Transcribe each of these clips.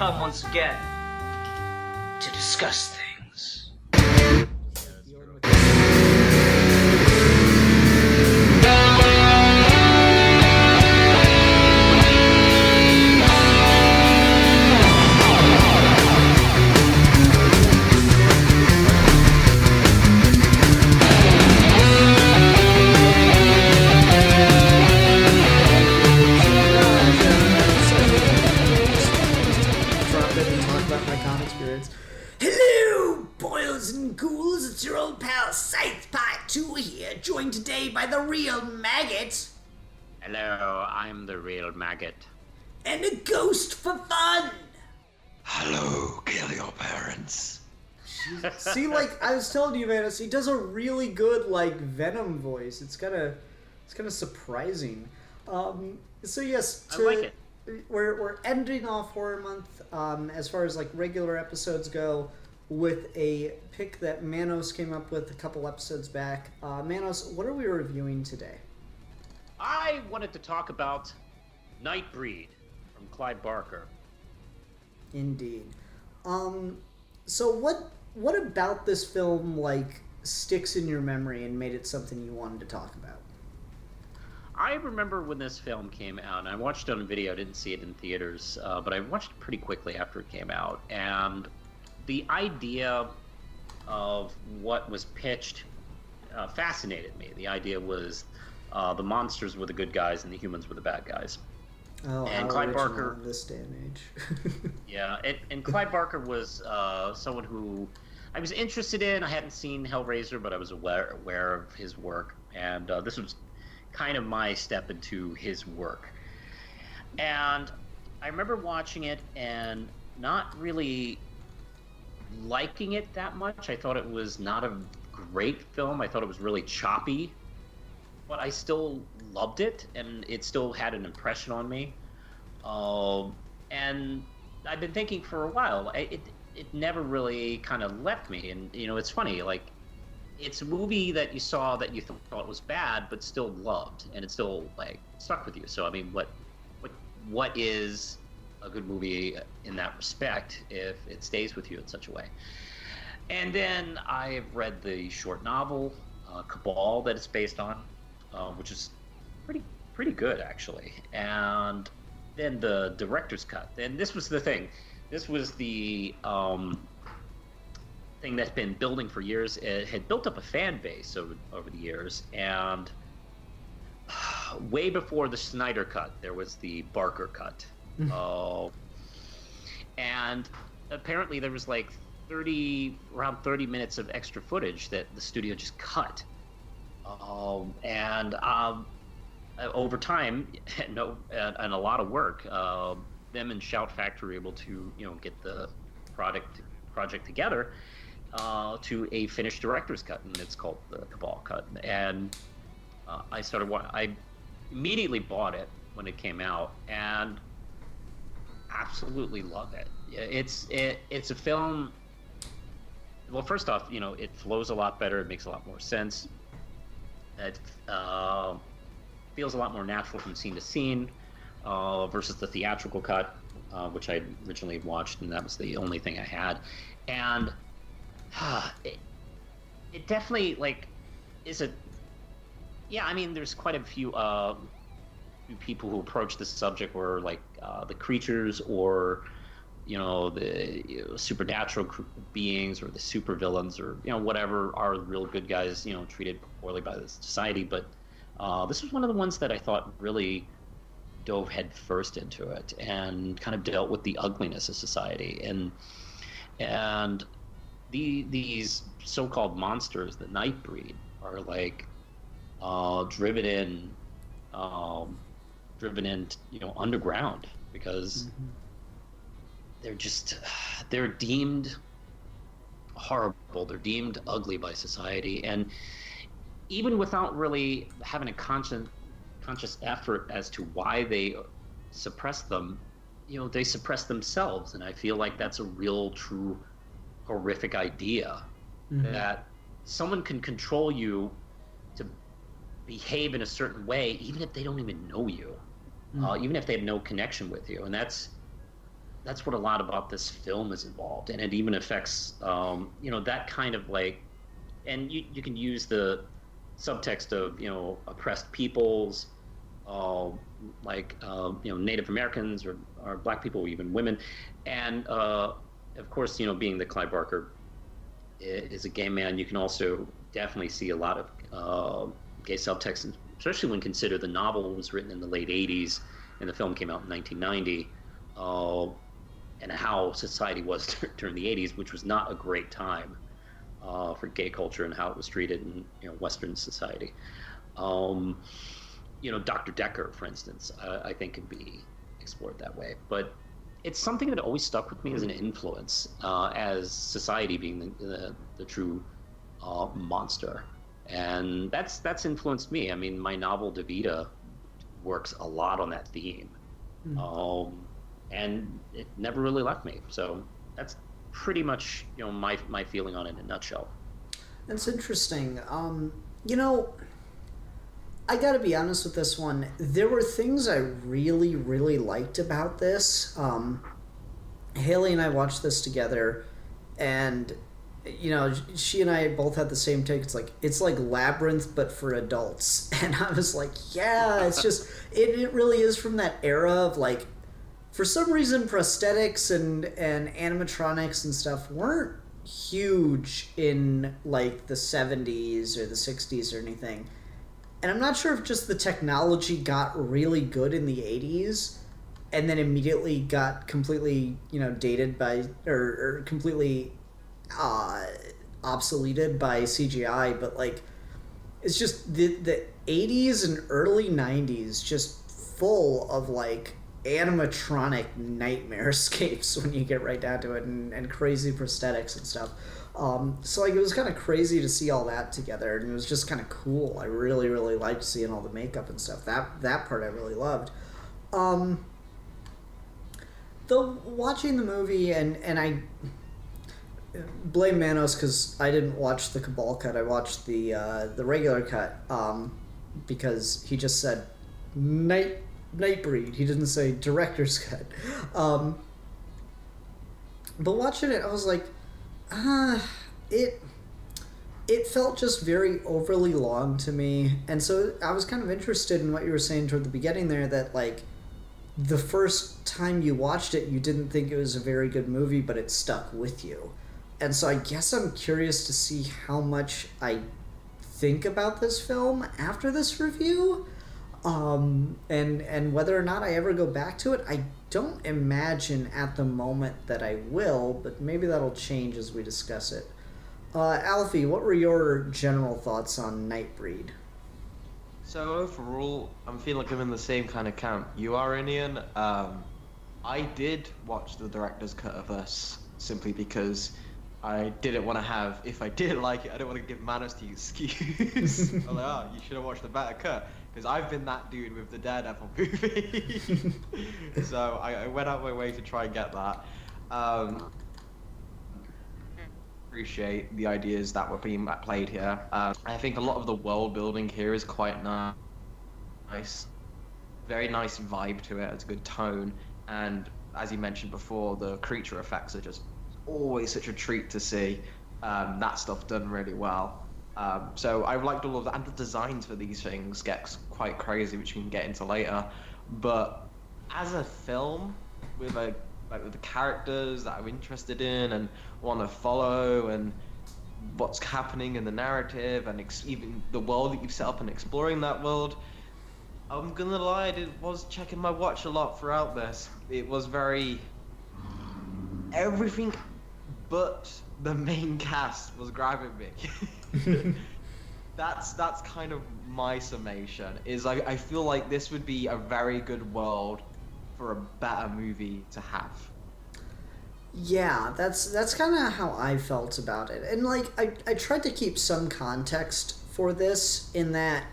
come once again to discuss things. Hello, boils and ghouls, it's your old pal Scythe Pie 2 here, joined today by the real Maggot. Hello, I'm the real Maggot. And a ghost for fun. Hello, kill your parents. See, like I was telling you, man, he does a really good Venom voice. It's kind of surprising. So yes, I like it. We're ending off Horror Month as far as regular episodes go with a pick that Manos came up with a couple episodes back. Manos, what are we reviewing today? I wanted to talk about Nightbreed from Clive Barker. Indeed. So what about this film sticks in your memory and made it something you wanted to talk about? I remember when this film came out, and I watched it on video. I didn't see it in theaters, but I watched it pretty quickly after it came out. And the idea of what was pitched fascinated me. The idea was the monsters were the good guys and the humans were the bad guys. Oh, and how Clive original Barker, in this day and age. yeah, and Clive Barker was someone who I was interested in. I hadn't seen Hellraiser, but I was aware of his work, and this was kind of my step into his work. And I remember watching it and not really liking it that much. I thought it was not a great film. I thought it was really choppy, but I still loved it, and it still had an impression on me. And I've been thinking for a while, it never really kind of left me. And it's funny, it's a movie that you saw that you thought was bad, but still loved, and it still stuck with you. So I mean, what is a good movie in that respect if it stays with you in such a way? And then I've read the short novel Cabal that it's based on, which is pretty good actually. And then the director's cut. And this was the thing. This was the thing that's been building for years. It had built up a fan base over the years, and way before the Snyder cut, there was the Barker cut. And apparently there was around 30 minutes of extra footage that the studio just cut. And over time, and a lot of work, them and Shout Factory were able to get the project together to a finished director's cut, and it's called the Cabal cut. And I immediately bought it when it came out, and absolutely love it. It's a film. Well, first off, it flows a lot better. It makes a lot more sense. It feels a lot more natural from scene to scene versus the theatrical cut, which I originally watched, and that was the only thing I had. And it definitely is a I mean, there's quite a few people who approach this subject where the creatures or the supernatural beings or the supervillains or whatever are real good guys treated poorly by the society. But this was one of the ones that I thought really dove head first into it and kind of dealt with the ugliness of society. And these so-called monsters, the Nightbreed, are driven in underground because they're deemed horrible. They're deemed ugly by society, and even without really having a conscious effort as to why they suppress them, they suppress themselves. And I feel like that's a real, true, horrific idea, that someone can control you to behave in a certain way, even if they don't even know you, even if they have no connection with you. And that's that's what a lot about this film is involved, and it even affects that kind of like, and you can use the subtext of oppressed peoples, Native Americans or Black people, or even women, and of course being that Clive Barker is a gay man, you can also definitely see a lot of gay subtext, especially when consider the novel was written in the late 80s and the film came out in 1990, and how society was during the 80s, which was not a great time for gay culture and how it was treated in Western society. Dr. Decker, for instance, I think can be explored that way. But it's something that always stuck with me as an influence, as society being the true monster. And that's influenced me. I mean, my novel Davida works a lot on that theme. And it never really left me. So that's pretty much my feeling on it in a nutshell. That's interesting. I gotta be honest with this one. There were things I really, really liked about this. Haley and I watched this together, and she and I both had the same take. It's like Labyrinth, but for adults. And I was like, yeah, it's just it really is from that era of like, for some reason, prosthetics and animatronics and stuff weren't huge in like the 70s or the 60s or anything. And I'm not sure if just the technology got really good in the 80s and then immediately got completely, dated by or completely obsoleted by CGI, but like it's just the 80s and early 90s just full of like animatronic nightmarescapes when you get right down to it, and crazy prosthetics and stuff. So like it was kind of crazy to see all that together, and it was just kind of cool. I really, really liked seeing all the makeup and stuff. That part I really loved. Though watching the movie, and I blame Manos because I didn't watch the Cabal cut. I watched the regular cut because he just said Nightbreed. He didn't say director's cut. But watching it, I was like, it felt just very overly long to me. And so I was kind of interested in what you were saying toward the beginning there, that like the first time you watched it, you didn't think it was a very good movie, but it stuck with you. And so I guess I'm curious to see how much I think about this film after this review. And whether or not I ever go back to it, I don't imagine at the moment that I will, but maybe that'll change as we discuss it. Alfie, what were your general thoughts on Nightbreed? So overall, I'm feeling like I'm in the same kind of camp you are in, Ian. I did watch the director's cut of this simply because I didn't want to have, if I didn't like it, I didn't want to give Manos the excuse. I was like, you should have watched the better cut. Because I've been that dude with the Daredevil movie. So I went out my way to try and get that. Appreciate the ideas that were being played here. I think a lot of the world building here is quite nice. Very nice vibe to it. It's a good tone. And as you mentioned before, the creature effects are just always such a treat to see. That stuff done really well. So I liked all of that, and the designs for these things get quite crazy, which we can get into later. But as a film, with with the characters that I'm interested in and want to follow, and what's happening in the narrative, and even the world that you've set up and exploring that world, I'm gonna lie, I was checking my watch a lot throughout this. It was very everything but the main cast was grabbing me. That's kind of my summation. Is I feel like this would be a very good world for a better movie to have. Yeah, that's kind of how I felt about it. And like I tried to keep some context for this in that,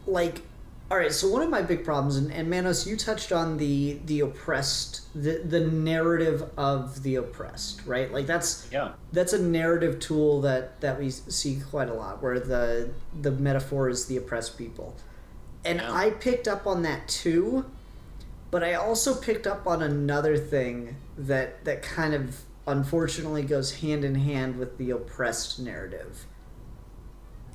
like, all right, so one of my big problems, and Manos, you touched on the oppressed, the narrative of the oppressed, right? Like that's a narrative tool that we see quite a lot, where the metaphor is the oppressed people. And I picked up on that too, But I also picked up on another thing that kind of unfortunately goes hand in hand with the oppressed narrative.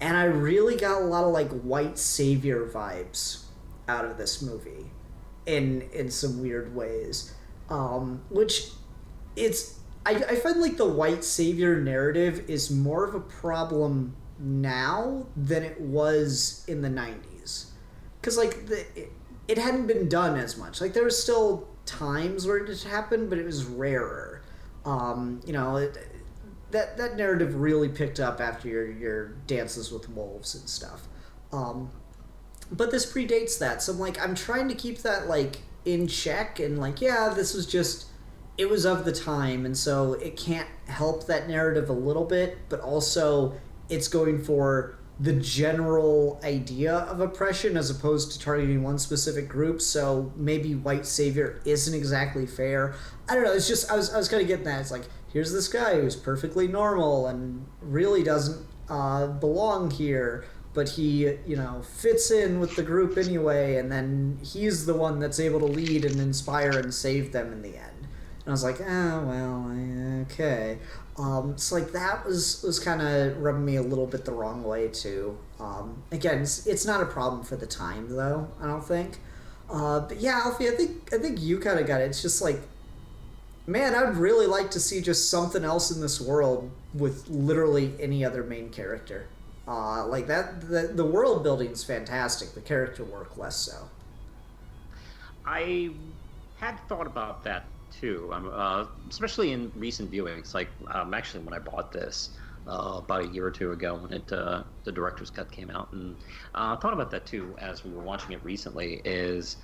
And I really got a lot of like white savior vibes out of this movie in some weird ways. Which I find like the white savior narrative is more of a problem now than it was in the 90s. Because like it hadn't been done as much. Like there were still times where it happened, but it was rarer. That narrative really picked up after your Dances with Wolves and stuff. But this predates that, so I'm trying to keep that like in check, and like, yeah, this was just, it was of the time, and so it can't help that narrative a little bit, but also it's going for the general idea of oppression as opposed to targeting one specific group, so maybe white savior isn't exactly fair. I don't know, it's just, I was kind of getting that. It's like, here's this guy who's perfectly normal and really doesn't belong here, but he, fits in with the group anyway, and then he's the one that's able to lead and inspire and save them in the end. And I was like, okay. So like that was kind of rubbing me a little bit the wrong way too. Again, it's not a problem for the time though, I don't think. But yeah, Alfie, I think you kind of got it. It's just like, man, I'd really like to see just something else in this world with literally any other main character. Like that, the world building's fantastic. The character work less so. I had thought about that too, especially in recent viewings. Like actually, when I bought this about a year or two ago, when the director's cut came out, and thought about that too as we were watching it recently. It's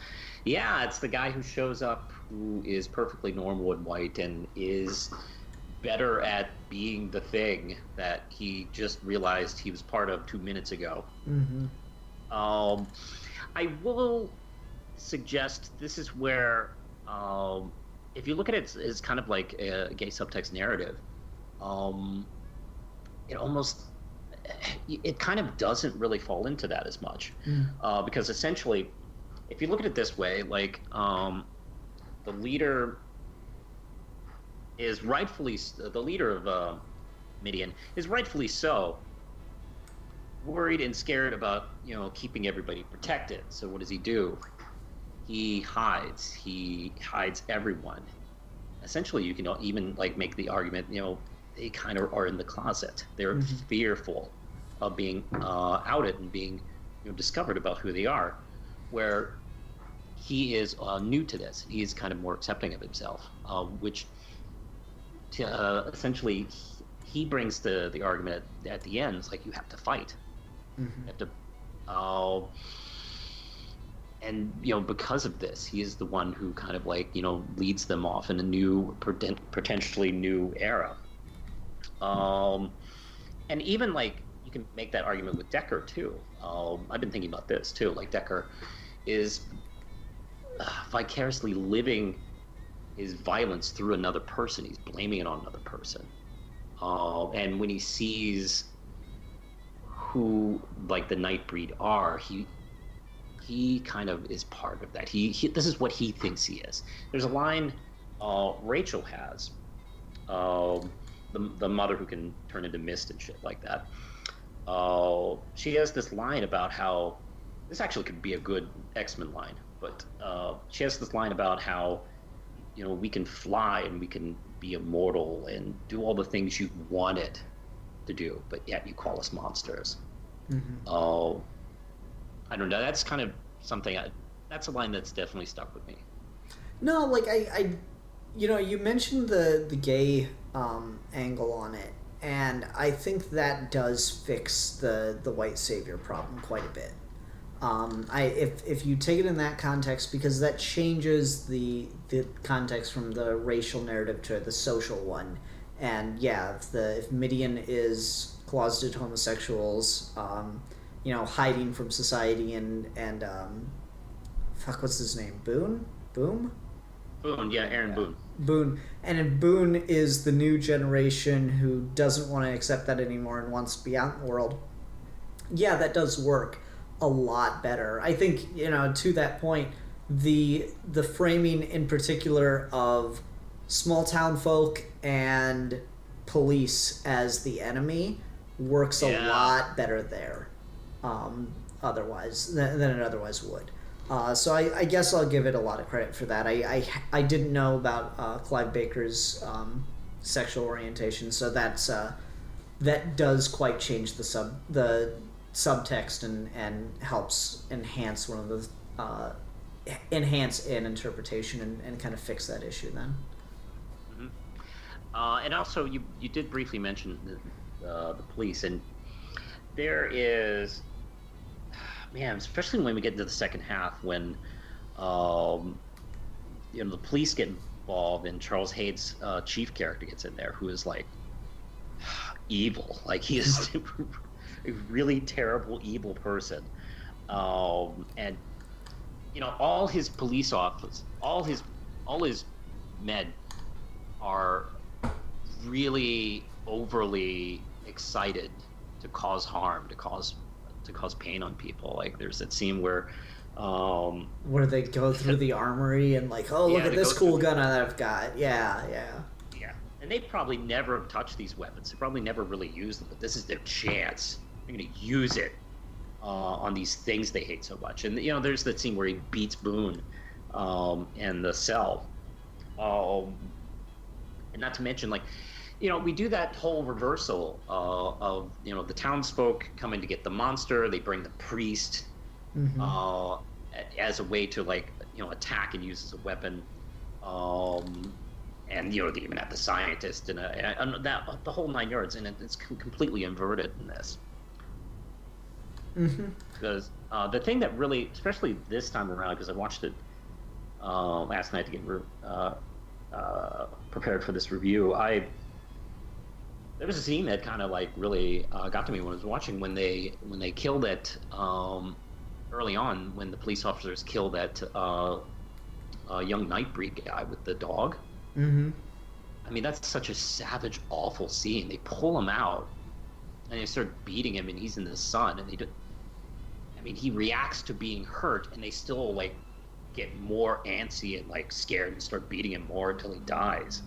the guy who shows up who is perfectly normal and white and is better at being the thing that he just realized he was part of 2 minutes ago. Mm-hmm. I will suggest this is where, if you look at it as kind of like a gay subtext narrative, it kind of doesn't really fall into that as much. Because essentially, if you look at it this way, like the leader is rightfully, the leader of Midian is rightfully so worried and scared about keeping everybody protected. So what does he do? He hides everyone. Essentially, you can even like make the argument, they kind of are in the closet. They're fearful of being outed and being discovered about who they are, where he is new to this. He is kind of more accepting of himself, which essentially he brings the argument at the end. It's like, you have to fight. You have to, and because of this, he is the one who kind of like leads them off in a new, potentially new era. And even like you can make that argument with Decker too. I've been thinking about this too. Like Decker is vicariously living his violence through another person. He's blaming it on another person. And when he sees who like the Nightbreed are, he kind of is part of that. He this is what he thinks he is. There's a line Rachel has, the mother who can turn into mist and shit like that. She has this line about how this actually could be a good X-Men line, but she has this line about how we can fly and we can be immortal and do all the things you wanted to do, but yet you call us monsters. I don't know. That's kind of something. That's a line that's definitely stuck with me. No, like I you mentioned the gay angle on it, and I think that does fix the white savior problem quite a bit. If you take it in that context, because that changes the context from the racial narrative to the social one, and yeah, if Midian is closeted homosexuals, hiding from society and what's his name? Boone? Boone, yeah, Aaron Boone. Boone. And if Boone is the new generation who doesn't want to accept that anymore and wants to be out in the world, yeah, that does work a lot better. I think, to that point, the framing in particular of small town folk and police as the enemy works a lot better there, otherwise than it otherwise would. So I guess I'll give it a lot of credit for that. I didn't know about Clive Baker's sexual orientation, so that does quite change the subtext and helps enhance enhance an interpretation and kind of fix that issue then. And also, you did briefly mention the police, and there is, man, especially when we get into the second half, when the police get involved, and Charles Hayden's chief character gets in there, who is like evil, like he is a really terrible, evil person, and all his police officers, all his men are really overly excited to cause harm, to cause pain on people. Like there's that scene where they go through the armory and like, oh, look at this cool gun I've got. Yeah. And they probably never have touched these weapons. They probably never really used them, but this is their chance. They're going to use it on these things they hate so much. And there's that scene where he beats Boone in the cell. And not to mention, like, we do that whole reversal of the townsfolk coming to get the monster. They bring the priest as a way to attack and use as a weapon. And they even have the scientist and that the whole 9 yards, and it's completely inverted in this. Because the thing that really, especially this time around, because I watched it last night to get prepared for this review, there was a scene that kind of really got to me when I was watching, when they killed that early on, when the police officers killed that young Nightbreed guy with the dog. I mean, that's such a savage, awful scene. They pull him out and they start beating him, and he's in the sun, and he reacts to being hurt, and they still get more antsy and scared and start beating him more until he dies.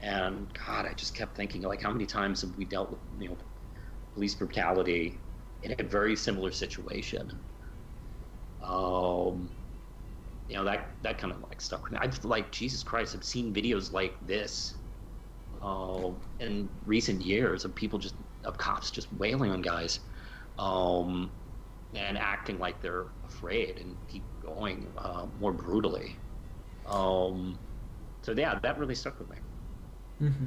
And God, I just kept thinking, how many times have we dealt with police brutality in a very similar situation? That kind of stuck with me. I've Jesus Christ, I've seen videos like this in recent years of cops just wailing on guys and acting like they're afraid and keep going more brutally. So yeah, that really stuck with me.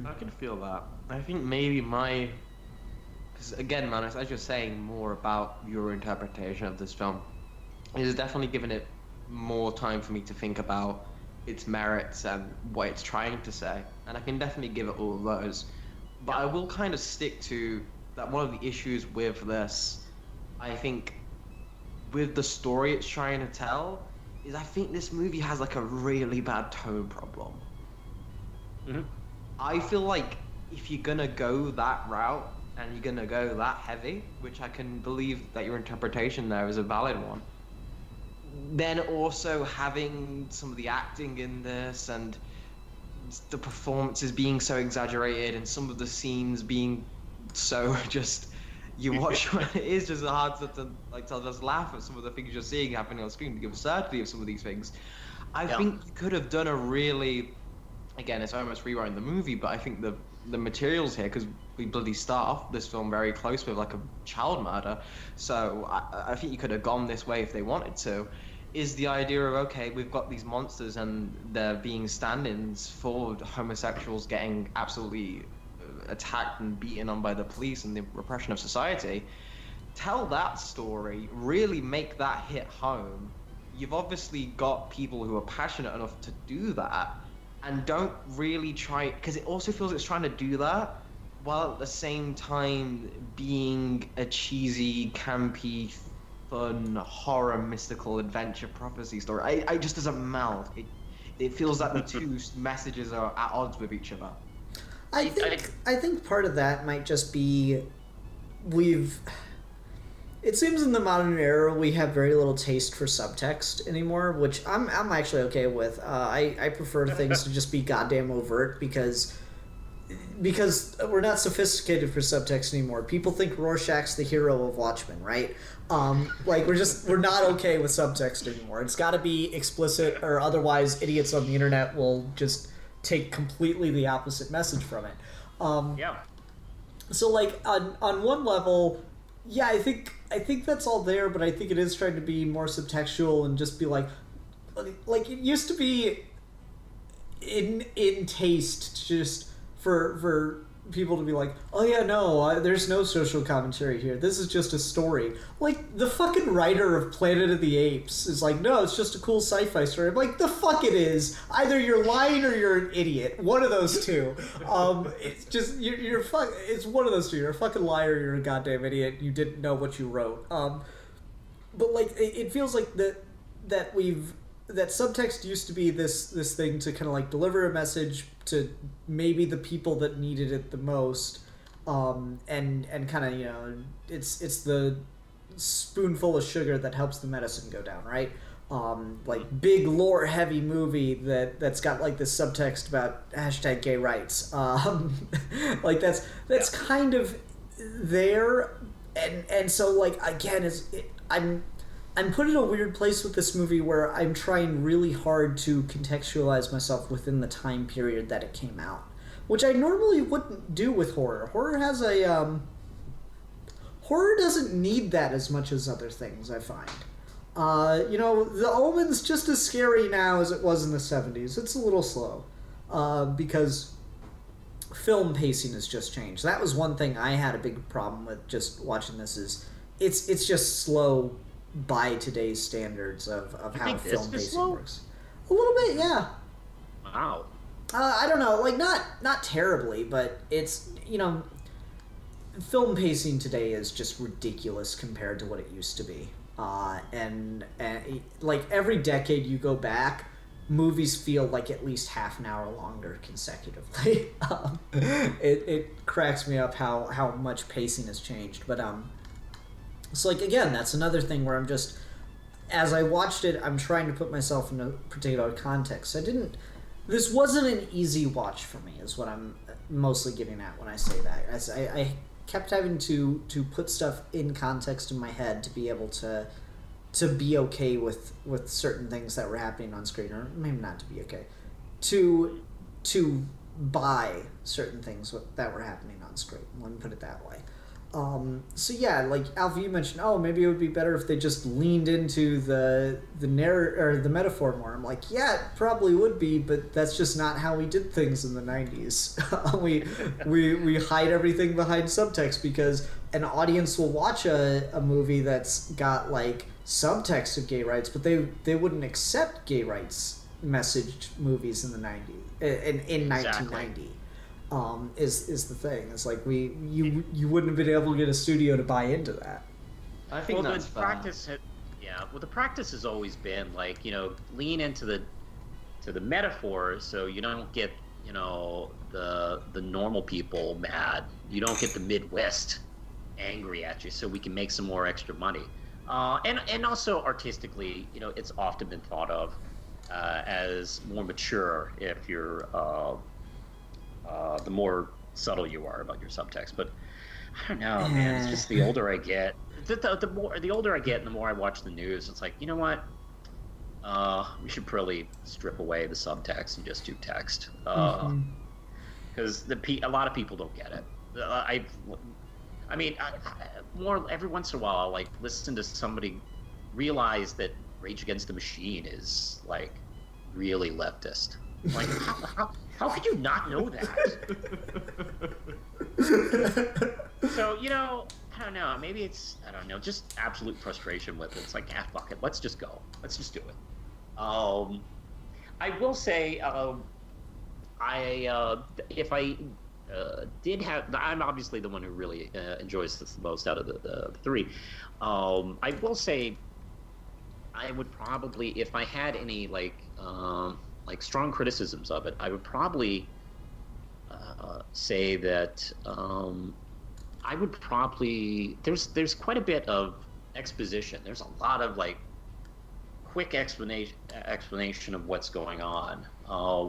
I can feel that. I think maybe because again, man, as you're saying more about your interpretation of this film, it has definitely given it more time for me to think about its merits and what it's trying to say, and I can definitely give it all of those. But I will kind of stick to that one of the issues with this, I think, with the story it's trying to tell, is I think this movie has a really bad tone problem. I feel like if you're gonna go that route and you're gonna go that heavy, which I can believe that your interpretation there is a valid one, then also having some of the acting in this and the performances being so exaggerated and some of the scenes being so just, you watch when it is just hard to just laugh at some of the things you're seeing happening on screen, the absurdity of some of these things. I think you could have done a really, again, it's almost rewriting the movie, but I think the materials here, because we bloody start off this film very close with a child murder, so I think you could have gone this way if they wanted to, is the idea of, okay, we've got these monsters and they're being stand-ins for homosexuals getting absolutely attacked and beaten on by the police and the repression of society. Tell that story, really make that hit home. You've obviously got people who are passionate enough to do that, and don't really try, because it also feels it's trying to do that while at the same time being a cheesy, campy, fun, horror, mystical adventure prophecy story. I just doesn't meld. It feels like the two messages are at odds with each other. I think part of that might just be It seems in the modern era we have very little taste for subtext anymore, which I'm actually okay with. I prefer things to just be goddamn overt because we're not sophisticated for subtext anymore. People think Rorschach's the hero of Watchmen, right? Like we're not okay with subtext anymore. It's got to be explicit, or otherwise idiots on the internet will just take completely the opposite message from it. Yeah. So like on one level, yeah, I think that's all there, but I think it is trying to be more subtextual and just be like it used to be in taste just for people to be like, oh yeah, no, there's no social commentary here. This is just a story. Like, the fucking writer of Planet of the Apes is like, no, it's just a cool sci-fi story. I'm like, the fuck it is. Either you're lying or you're an idiot. One of those two. It's just, it's one of those two. You're a fucking liar, you're a goddamn idiot, you didn't know what you wrote. But, like, it feels like that subtext used to be this thing to kind of like deliver a message to maybe the people that needed it the most, and kind of, you know, it's the spoonful of sugar that helps the medicine go down, right? Like big lore heavy movie that's got like this subtext about #gay rights. Like that's kind of there, and so like again I'm put in a weird place with this movie where I'm trying really hard to contextualize myself within the time period that it came out, which I normally wouldn't do with horror. Horror has horror doesn't need that as much as other things, I find. You know, The Omen's just as scary now as it was in the 70s. It's a little slow, because film pacing has just changed. That was one thing I had a big problem with just watching this, is it's just slow by today's standards of how film pacing works. A little bit, yeah. Wow. I don't know, like not terribly, but it's, you know, film pacing today is just ridiculous compared to what it used to be. And like every decade you go back, movies feel like at least half an hour longer consecutively. It cracks me up how much pacing has changed, but so, like, again, that's another thing where I'm just, as I watched it, I'm trying to put myself in a particular context. This wasn't an easy watch for me, is what I'm mostly getting at when I say that. I kept having to put stuff in context in my head to be able to be okay with certain things that were happening on screen, or maybe not to be okay, to buy certain things that were happening on screen. Let me put it that way. So yeah, like Alpha, you mentioned, oh, maybe it would be better if they just leaned into the metaphor more. I'm like, yeah, it probably would be, but that's just not how we did things in the 90s. we hide everything behind subtext because an audience will watch a movie that's got like subtext of gay rights, but they wouldn't accept gay rights messaged movies in the 90s in 1990. Is the thing. It's like you wouldn't have been able to get a studio to buy into that. I think that's the practice. The practice has always been like, you know, lean into the metaphor, so you don't get, you know, the normal people mad. You don't get the Midwest angry at you, so we can make some more extra money. And also artistically, you know, it's often been thought of as more mature if you're. The more subtle you are about your subtext, but I don't know, man. It's just the older I get, the older I get, and the more I watch the news, it's like, you know what? We should probably strip away the subtext and just do text, because a lot of people don't get it. I mean, more every once in a while, I'll like listen to somebody realize that Rage Against the Machine is like really leftist. Like, how could you not know that? So, you know, I don't know. Maybe it's, I don't know, just absolute frustration with it. It's like, fuck it. Let's just go. Let's just do it. I will say, if I did have, I'm obviously the one who really enjoys this the most out of the three. I will say, I would probably, if I had any like strong criticisms of it, I would probably say that I would probably there's quite a bit of exposition. There's a lot of like quick explanation of what's going on,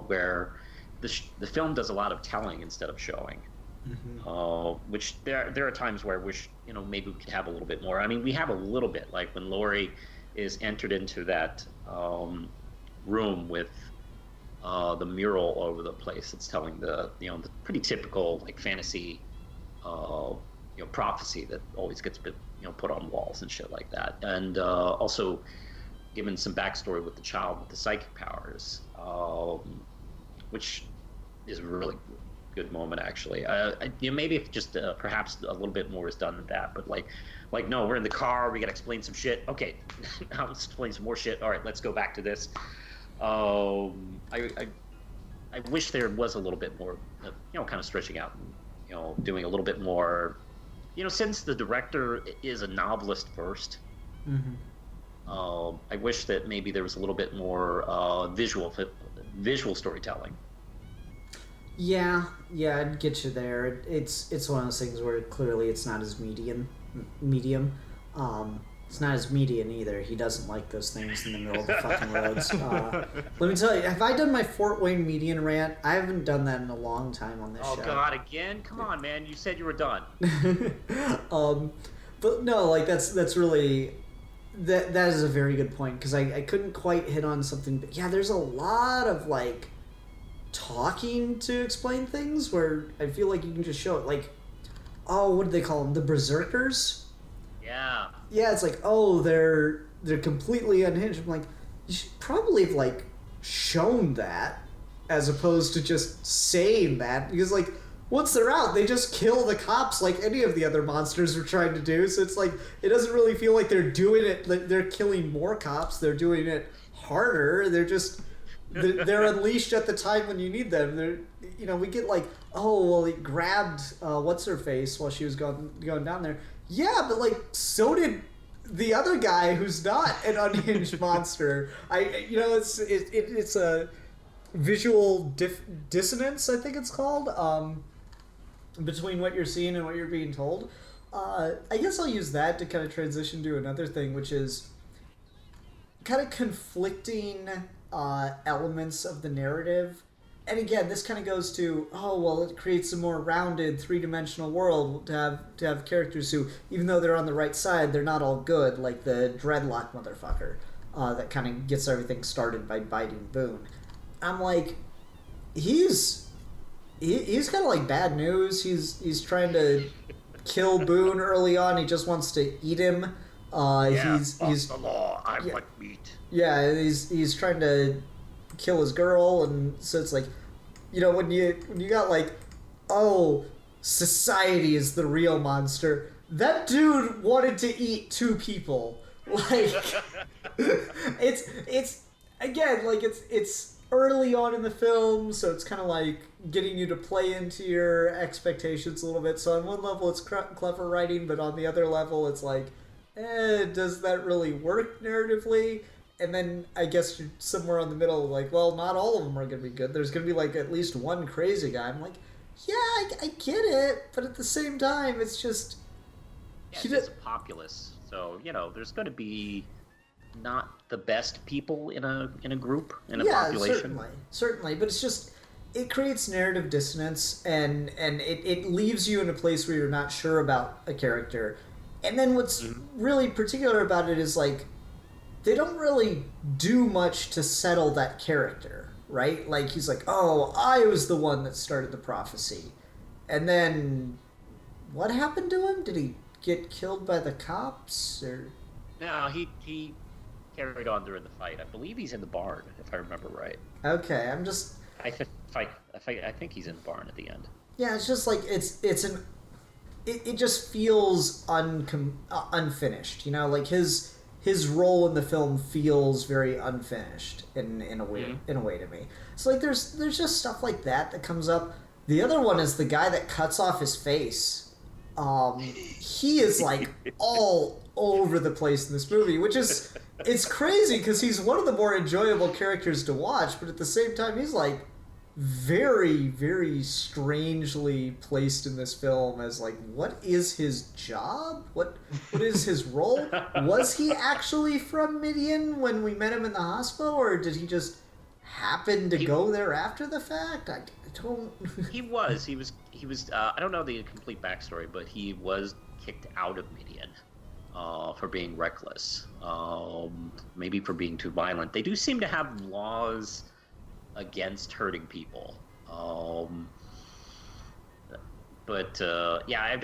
where the film does a lot of telling instead of showing. Which there are times where I wish, you know, maybe we could have a little bit more. I mean, we have a little bit, like when Laurie is entered into that room with the mural all over the place. It's telling the pretty typical like fantasy prophecy that always gets put on walls and shit like that. And also given some backstory with the child with the psychic powers, which is a really good moment actually. Maybe if just perhaps a little bit more is done than that, but like no, we're in the car, we gotta explain some shit. Okay, now let's explain some more shit. All right, let's go back to this. I wish there was a little bit more, kind of stretching out, and, doing a little bit more, since the director is a novelist first. I wish that maybe there was a little bit more visual storytelling. Yeah, I'd get you there. It's one of those things where clearly it's not his medium. It's not his median either. He doesn't like those things in the middle of the fucking roads. Let me tell you, have I done my Fort Wayne median rant? I haven't done that in a long time on this show. Oh God, again? Come on, man. You said you were done. But no, like that's really that is a very good point, because I couldn't quite hit on something. But yeah, there's a lot of like talking to explain things where I feel like you can just show it. Like, oh, what do they call them? The berserkers? Yeah. Yeah, it's like, oh, they're completely unhinged. I'm like, you should probably have like shown that as opposed to just saying that, because like once they're out, they just kill the cops like any of the other monsters are trying to do. So it's like it doesn't really feel like they're doing it. Like they're killing more cops. They're doing it harder. They're unleashed at the time when you need them. We get like, oh, well, he grabbed what's her face while she was going down there. Yeah, but like so did the other guy who's not an unhinged monster. It's a visual dissonance, I think it's called, between what you're seeing and what you're being told. I guess I'll use that to kind of transition to another thing, which is kind of conflicting elements of the narrative. And again, this kind of goes to, oh, well, it creates a more rounded, three-dimensional world to have characters who, even though they're on the right side, they're not all good, like the dreadlock motherfucker that kind of gets everything started by biting Boone. I'm like, he's kind of like bad news. He's trying to kill Boone early on. He just wants to eat him. He's the law. I like meat. Yeah, he's trying to kill his girl, and so it's like, when you got like, oh, society is the real monster. That dude wanted to eat two people. Like, it's again, like it's early on in the film, so it's kind of like getting you to play into your expectations a little bit. So on one level, it's clever writing, but on the other level, it's like, does that really work narratively? And then I guess you're somewhere on the middle, like, well, not all of them are going to be good. There's going to be, like, at least one crazy guy. I'm like, yeah, I get it, but at the same time, it's just... Yeah, it's a populace, so, there's going to be not the best people in a group, in a population. Certainly, but it's just... It creates narrative dissonance, and it leaves you in a place where you're not sure about a character. And then what's really particular about it is, like, they don't really do much to settle that character, right? Like, he's like, oh, I was the one that started the prophecy. And then, what happened to him? Did he get killed by the cops, or...? No, he carried on during the fight. I believe he's in the barn, if I remember right. Okay, I'm just... I think he's in the barn at the end. Yeah, it's just like, it just feels unfinished, like his role in the film feels very unfinished in a way to me. So like there's just stuff like that comes up. The other one is the guy that cuts off his face. He is like all over the place in this movie, which is it's crazy because he's one of the more enjoyable characters to watch, but at the same time he's like very, very strangely placed in this film as like, what is his job? What is his role? Was he actually from Midian when we met him in the hospital, or did he just happen to go there after the fact? I don't. He was. I don't know the complete backstory, but he was kicked out of Midian for being reckless. Maybe for being too violent. They do seem to have laws against hurting people. Yeah, I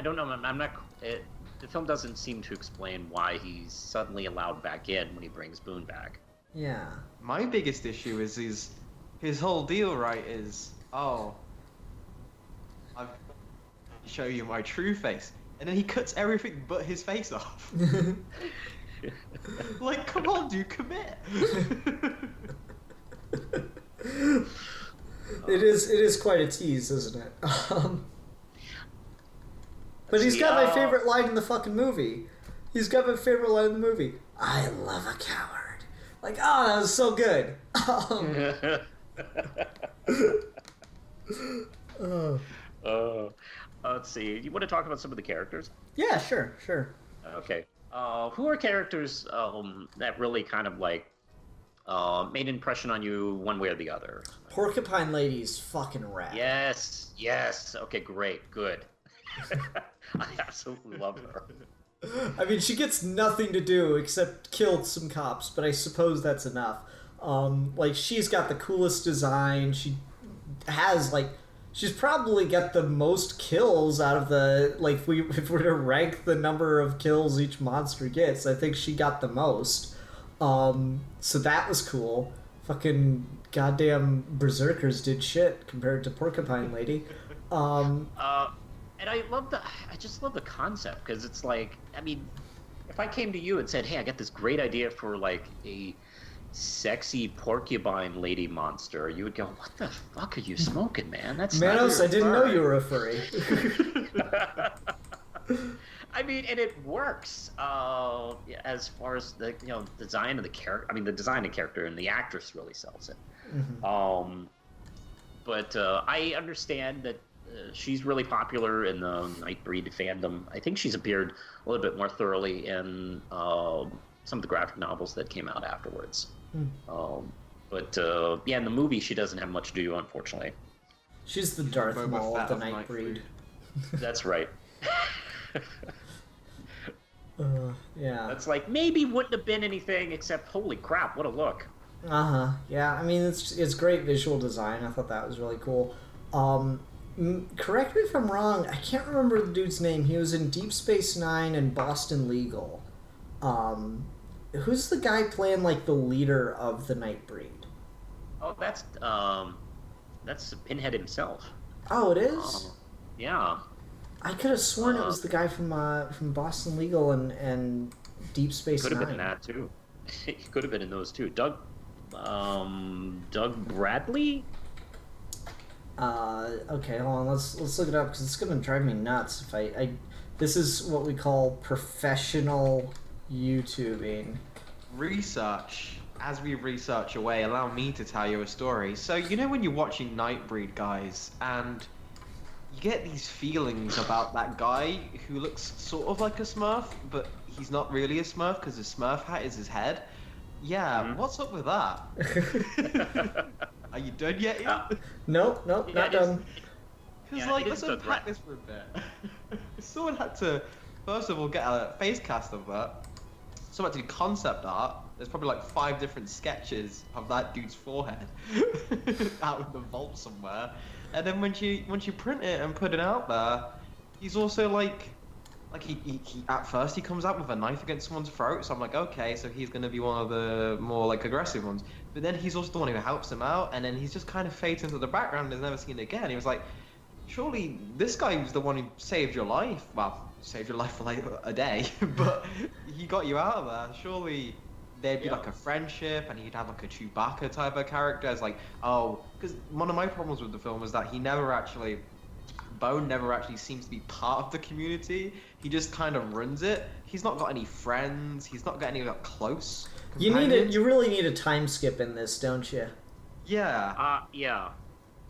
don't know. I'm not. The film doesn't seem to explain why he's suddenly allowed back in when he brings Boone back. Yeah. My biggest issue is his whole deal, right? Is I'll show you my true face, and then he cuts everything but his face off. Like, come on, dude, commit. It is quite a tease, isn't it? But he's got my favorite line in the fucking movie. He's got my favorite line in the movie. I love a coward. Like, oh, that was so good. Let's see. You want to talk about some of the characters? Yeah, sure. Okay. Who are characters that really kind of like made an impression on you one way or the other? Porcupine Lady's fucking rad. Yes. Okay, great, good. I absolutely love her. I mean, she gets nothing to do except kill some cops, but I suppose that's enough. Like, she's got the coolest design. She has, like, she's probably got the most kills out of the, like, if we're to rank the number of kills each monster gets, I think she got the most. So that was cool. Fucking goddamn berserkers did shit compared to Porcupine Lady. And I just love the concept, because it's like, I mean, if I came to you and said, hey, I got this great idea for like a sexy porcupine lady monster, you would go, what the fuck are you smoking, man? That's Manos, I didn't know you were a furry. I mean, and it works as far as the design of the character. I mean, the design of the character and the actress really sells it. Mm-hmm. But I understand that she's really popular in the Nightbreed fandom. I think she's appeared a little bit more thoroughly in some of the graphic novels that came out afterwards. But in the movie, she doesn't have much to do, unfortunately. She's the Darth Maul of the Nightbreed. That's right. Yeah. That's like, maybe wouldn't have been anything except, holy crap, what a look. Yeah, I mean, it's great visual design. I thought that was really cool. Correct me if I'm wrong, I can't remember the dude's name. He was in Deep Space Nine and Boston Legal. Who's the guy playing, like, the leader of the Nightbreed? Oh, that's Pinhead himself. Oh, it is? Yeah. I could have sworn it was the guy from Boston Legal and Deep Space Nine. Could have been in that, too. He could have been in those, too. Doug Bradley? Okay, hold on. Let's look it up, because it's gonna drive me nuts if I. This is what we call professional YouTubing. Research. As we research away, allow me to tell you a story. So, you know when you're watching Nightbreed, guys, and you get these feelings about that guy who looks sort of like a Smurf, but he's not really a Smurf because his Smurf hat is his head? Yeah, What's up with that? Are you done yet? Nope, not done. Because, let's unpack this for a bit. Someone had to, first of all, get a face cast of that. Someone had to do concept art. There's probably like 5 different sketches of that dude's forehead out in the vault somewhere. And then once you print it and put it out there, he's also like he at first he comes out with a knife against someone's throat. So I'm like, okay, so he's gonna be one of the more like aggressive ones. But then he's also the one who helps him out, and then he's just kind of fades into the background and is never seen again. He was like, surely this guy was the one who saved your life. Well, saved your life for like a day, but he got you out of there. Surely there'd be like a friendship, and he'd have like a Chewbacca type of character. As like, oh, because one of my problems with the film was that Bone never actually seems to be part of the community. He just kind of runs it. He's not got any friends. He's not got any like close companions. You really need a time skip in this, don't you? Yeah. Yeah.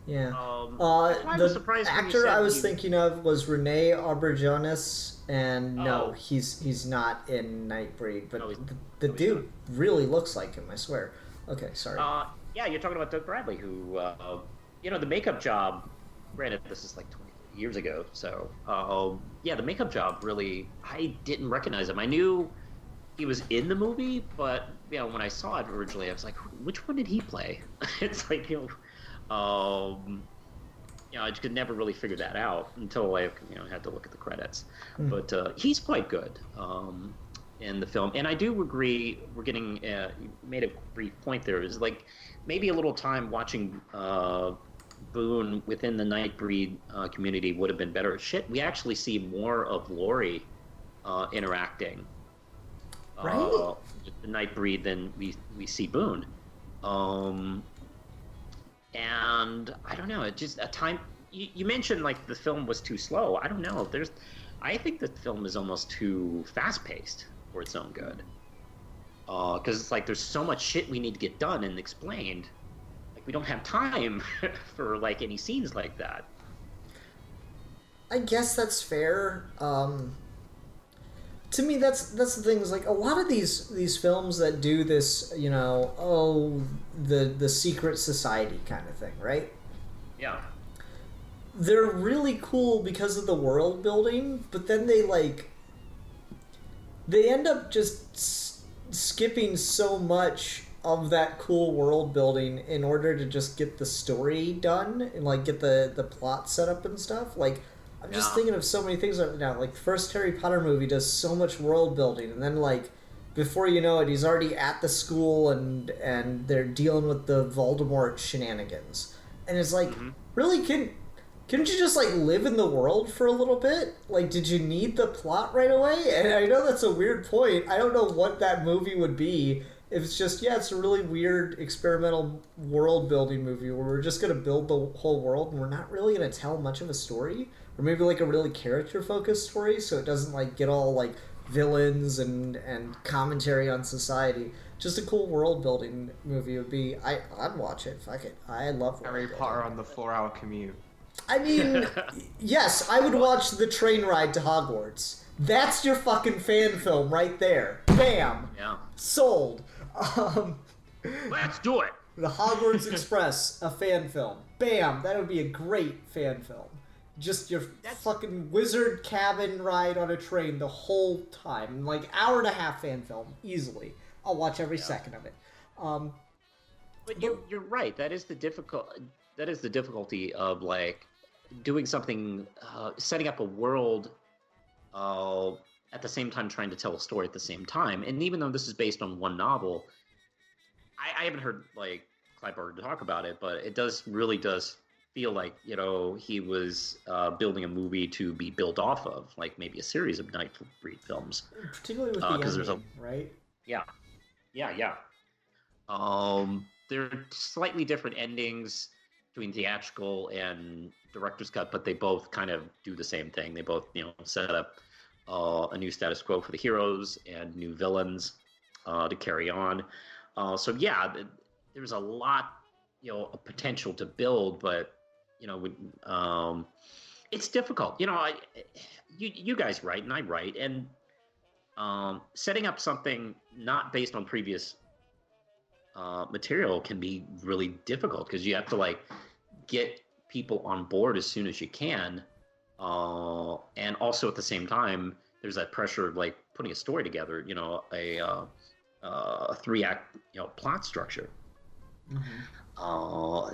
Yeah. I was The surprised when you actor said I was he- thinking of was Rene Auberjonois, and no, Oh. he's not in Nightbreed, but No, he's- the no, he's dude really looks like him, I swear. Okay, sorry. Yeah, you're talking about Doug Bradley, who, the makeup job. Granted, this is like 20 years ago, so yeah, the makeup job really, I didn't recognize him. I knew he was in the movie, but when I saw it originally, I was like, which one did he play? It's like I just could never really figure that out until I had to look at the credits. But he's quite good in the film, and I do agree. We're getting you made a brief point there. Is like maybe a little time watching Boone within the Nightbreed community would have been better. Shit, we actually see more of Lori interacting Right? with the Nightbreed than we see Boone. And I don't know. It just a time. You mentioned like the film was too slow. I don't know. I think the film is almost too fast paced for its own good. Because it's like there's so much shit we need to get done and explained. Like we don't have time for like any scenes like that. I guess that's fair. To me, that's the thing. Is like a lot of these films that do this, the secret society kind of thing, right? Yeah. They're really cool because of the world building, but then they end up just skipping so much of that cool world building in order to just get the story done and like get the plot set up and stuff. Like I'm just thinking of so many things right now. Like the first Harry Potter movie does so much world building, and then like before you know it, he's already at the school and they're dealing with the Voldemort shenanigans. And it's like, really, couldn't you just like live in the world for a little bit? Like, did you need the plot right away? And I know that's a weird point. I don't know what that movie would be if it's just it's a really weird experimental world building movie where we're just gonna build the whole world and we're not really gonna tell much of a story. Or maybe like a really character-focused story, so it doesn't like get all like villains and commentary on society. Just a cool world-building movie would be. I'd watch it. Fuck it. I love Harry world Potter building. on the 4-hour commute. I mean, yes, I would watch the train ride to Hogwarts. That's your fucking fan film right there. Bam. Yeah. Sold. Let's do it. The Hogwarts Express, a fan film. Bam. That would be a great fan film. Just your fucking wizard cabin ride on a train the whole time. Like, hour and a half fan film. Easily. I'll watch every second of it. But you're right. That is the difficulty of like doing something, setting up a world, at the same time trying to tell a story at the same time. And even though this is based on one novel, I haven't heard like Clive Barker talk about it, but it really does feel like he was building a movie to be built off of, like maybe a series of Nightbreed films. Particularly with the because ending, right? Yeah. They're slightly different endings between theatrical and director's cut, but they both kind of do the same thing. They both, set up a new status quo for the heroes and new villains to carry on. So yeah, there's a lot, of potential to build, but it's difficult. You guys write and I write, and setting up something not based on previous material can be really difficult because you have to like get people on board as soon as you can, and also at the same time there's that pressure of like putting a story together, a 3-act plot structure.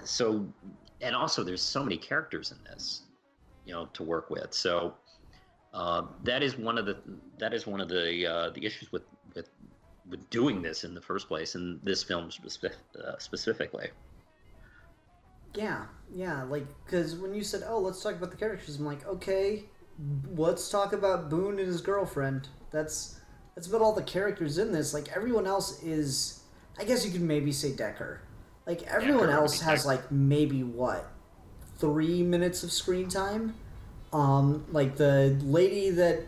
So, and also there's so many characters in this to work with, so that is one of the issues with doing this in the first place, and this film specifically. Yeah, like, because when you said, let's talk about the characters, I'm like, okay, let's talk about Boone and his girlfriend. That's about all the characters in this. Like, everyone else is, I guess you could maybe say Decker. Like, everyone else has, like, maybe, 3 minutes of screen time? Like, the lady that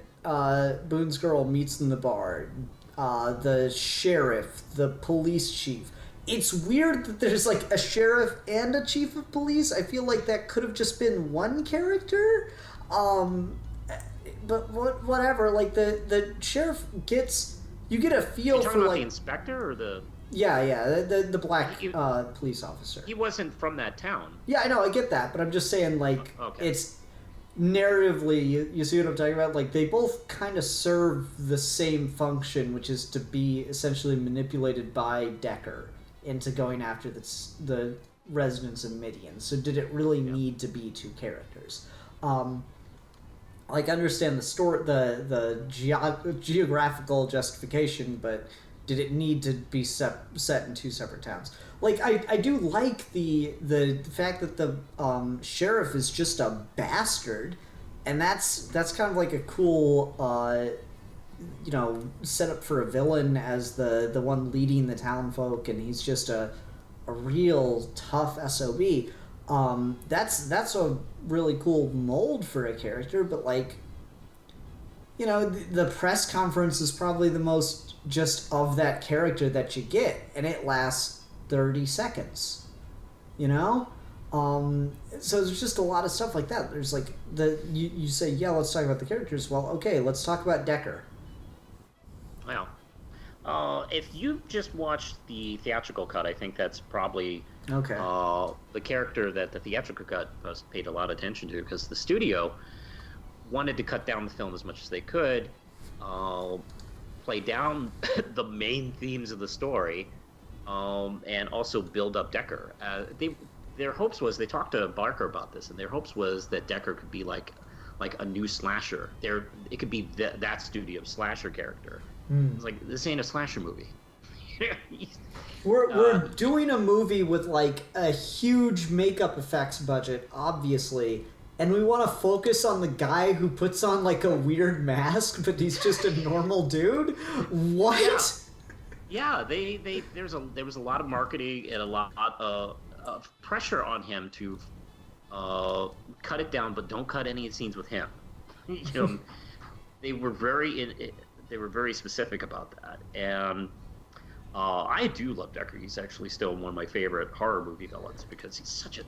Boone's girl meets in the bar, the sheriff, the police chief, it's weird that there's like a sheriff and a chief of police. I feel like that could have just been one character. But whatever. Like the sheriff gets, you get a feel for about like the inspector or the. Yeah, the black police officer. He wasn't from that town. Yeah, I know, I get that, but I'm just saying, like, Okay. it's narratively, you see what I'm talking about? Like, they both kind of serve the same function, which is to be essentially manipulated by Decker into going after the residents of Midian. So did it really need to be two characters? Like, I understand the story, the geographical justification, but did it need to be set in two separate towns? Like, I do like the fact that the sheriff is just a bastard, and that's kind of like a cool setup for a villain as the one leading the town folk, and he's just a real tough SOB. That's a really cool mold for a character, but like, the press conference is probably the most just of that character that you get, and it lasts 30 seconds. So there's just a lot of stuff like that. There's like you say, yeah, let's talk about the characters. Well, okay, let's talk about Decker. Well, if you just watched the theatrical cut, I think that's probably Okay. The character that the theatrical cut was paid a lot of attention to, because the studio wanted to cut down the film as much as they could, play down the main themes of the story, and also build up Decker. Their hopes was, they talked to Barker about this, and their hopes was that Decker could be like a new slasher. It could be that studio's slasher character. It's like, this ain't a slasher movie. We're doing a movie with like a huge makeup effects budget, obviously, and we want to focus on the guy who puts on like a weird mask, but he's just a normal dude. What? Yeah, there was a lot of marketing and a lot of pressure on him to cut it down, but don't cut any scenes with him. They were very specific about that, and I do love Decker. He's actually still one of my favorite horror movie villains, because he's such a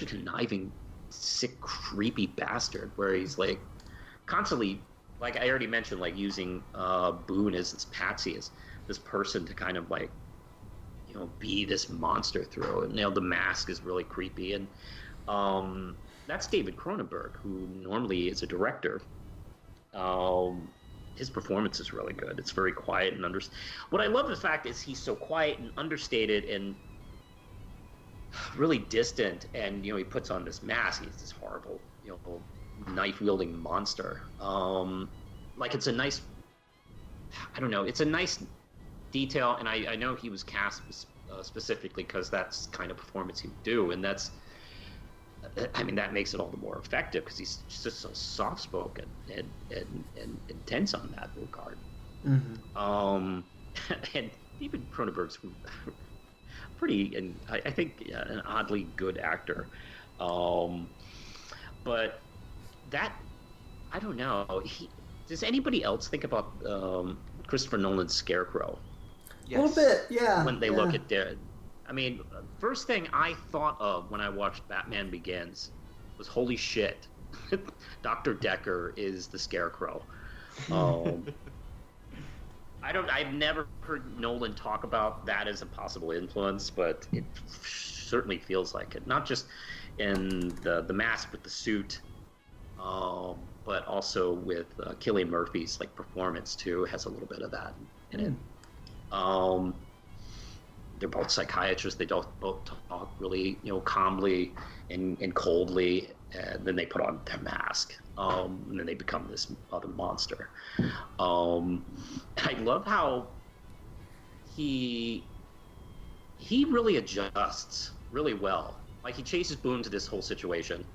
conniving, sick, creepy bastard, where he's like constantly, like I already mentioned, like using Boone as this patsy, as this person to kind of like be this monster through it. The mask is really creepy, and that's David Cronenberg, who normally is a director. His performance is really good. It's very quiet and what I love the fact is he's so quiet and understated and really distant, and he puts on this mask. He's this horrible, knife wielding monster. Like, it's a nice, I don't know, it's a nice detail, and I know he was cast specifically because that's the kind of performance he would do, and that makes it all the more effective, because he's just so soft-spoken and intense on that regard. Mm-hmm. And even Cronenberg's pretty, and I think an oddly good actor. But that, I don't know. Does anybody else think about Christopher Nolan's Scarecrow? Yes. A little bit, yeah. When they look at their... first thing I thought of when I watched Batman Begins was, holy shit, Dr. Decker is the Scarecrow. I've never heard Nolan talk about that as a possible influence, but it certainly feels like it. Not just in the mask with the suit, but also with Cillian Murphy's performance too. It has a little bit of that in it. They're both psychiatrists. They both talk really, calmly and coldly, and then they put on their mask, and then they become this other monster. I love how he really adjusts really well. Like, he chases Boone to this whole situation,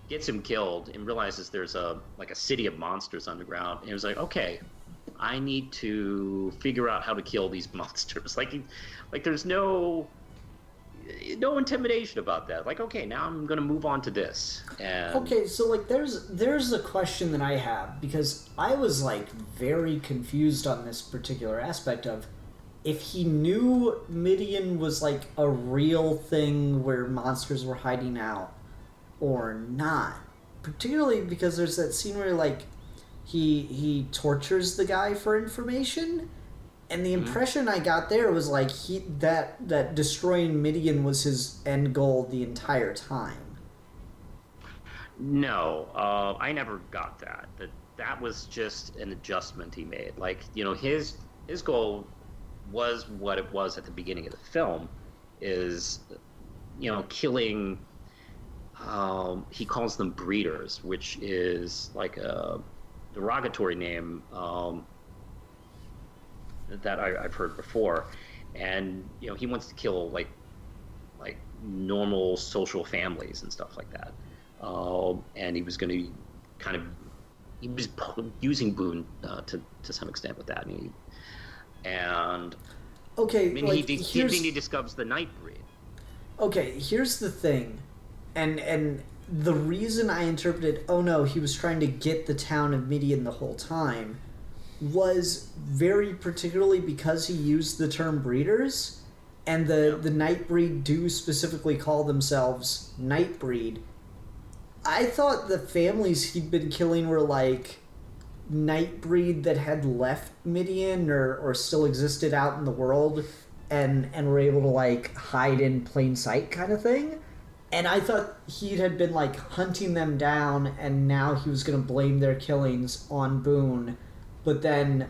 gets him killed, and realizes there's a city of monsters underground. And he was like, okay, I need to figure out how to kill these monsters. There's no intimidation about that. Okay, now I'm gonna move on to this. And okay, so there's a question that I have, because I was very confused on this particular aspect of, if he knew Midian was like a real thing where monsters were hiding out or not. Particularly because there's that scene where like he tortures the guy for information, and the impression I got there was like that destroying Midian was his end goal the entire time. No, I never got that. That was just an adjustment he made. Like, you know, his goal was what it was at the beginning of the film, is, you know, killing. He calls them breeders, which is like a derogatory name that I've heard before, and you know, he wants to kill like normal social families and stuff like that. And he was going to kind of, he was using Boone to some extent with that, and okay, I mean, like, he discovers the Nightbreed. Okay, here's the thing, and the reason I interpreted, oh no, he was trying to get the town of Midian the whole time, was very particularly because he used the term breeders, and the Nightbreed do specifically call themselves Nightbreed. I thought the families he'd been killing were like Nightbreed that had left Midian or still existed out in the world and were able to like hide in plain sight kind of thing. And I thought he had been like hunting them down, and now he was going to blame their killings on Boone. But then,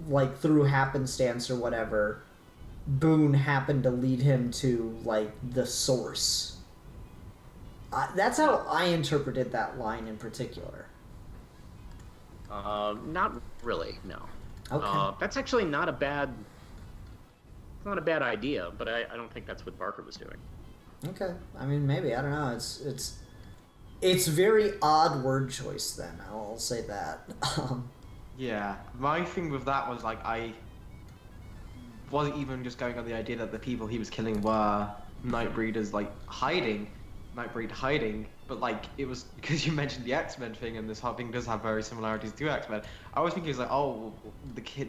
like, through happenstance or whatever, Boone happened to lead him to, like, the source. That's how I interpreted that line in particular. Not really, no. Okay. That's actually not a bad idea, but I don't think that's what Barker was doing. Okay. I mean, maybe. I don't know. It's very odd word choice, then. I'll say that. Yeah, my thing with that was like I wasn't even just going on the idea that the people he was killing were Nightbreeders, like Nightbreed hiding, but like it was because you mentioned the X-Men thing, and this whole thing does have very similarities to X-Men. I was thinking it's like, oh,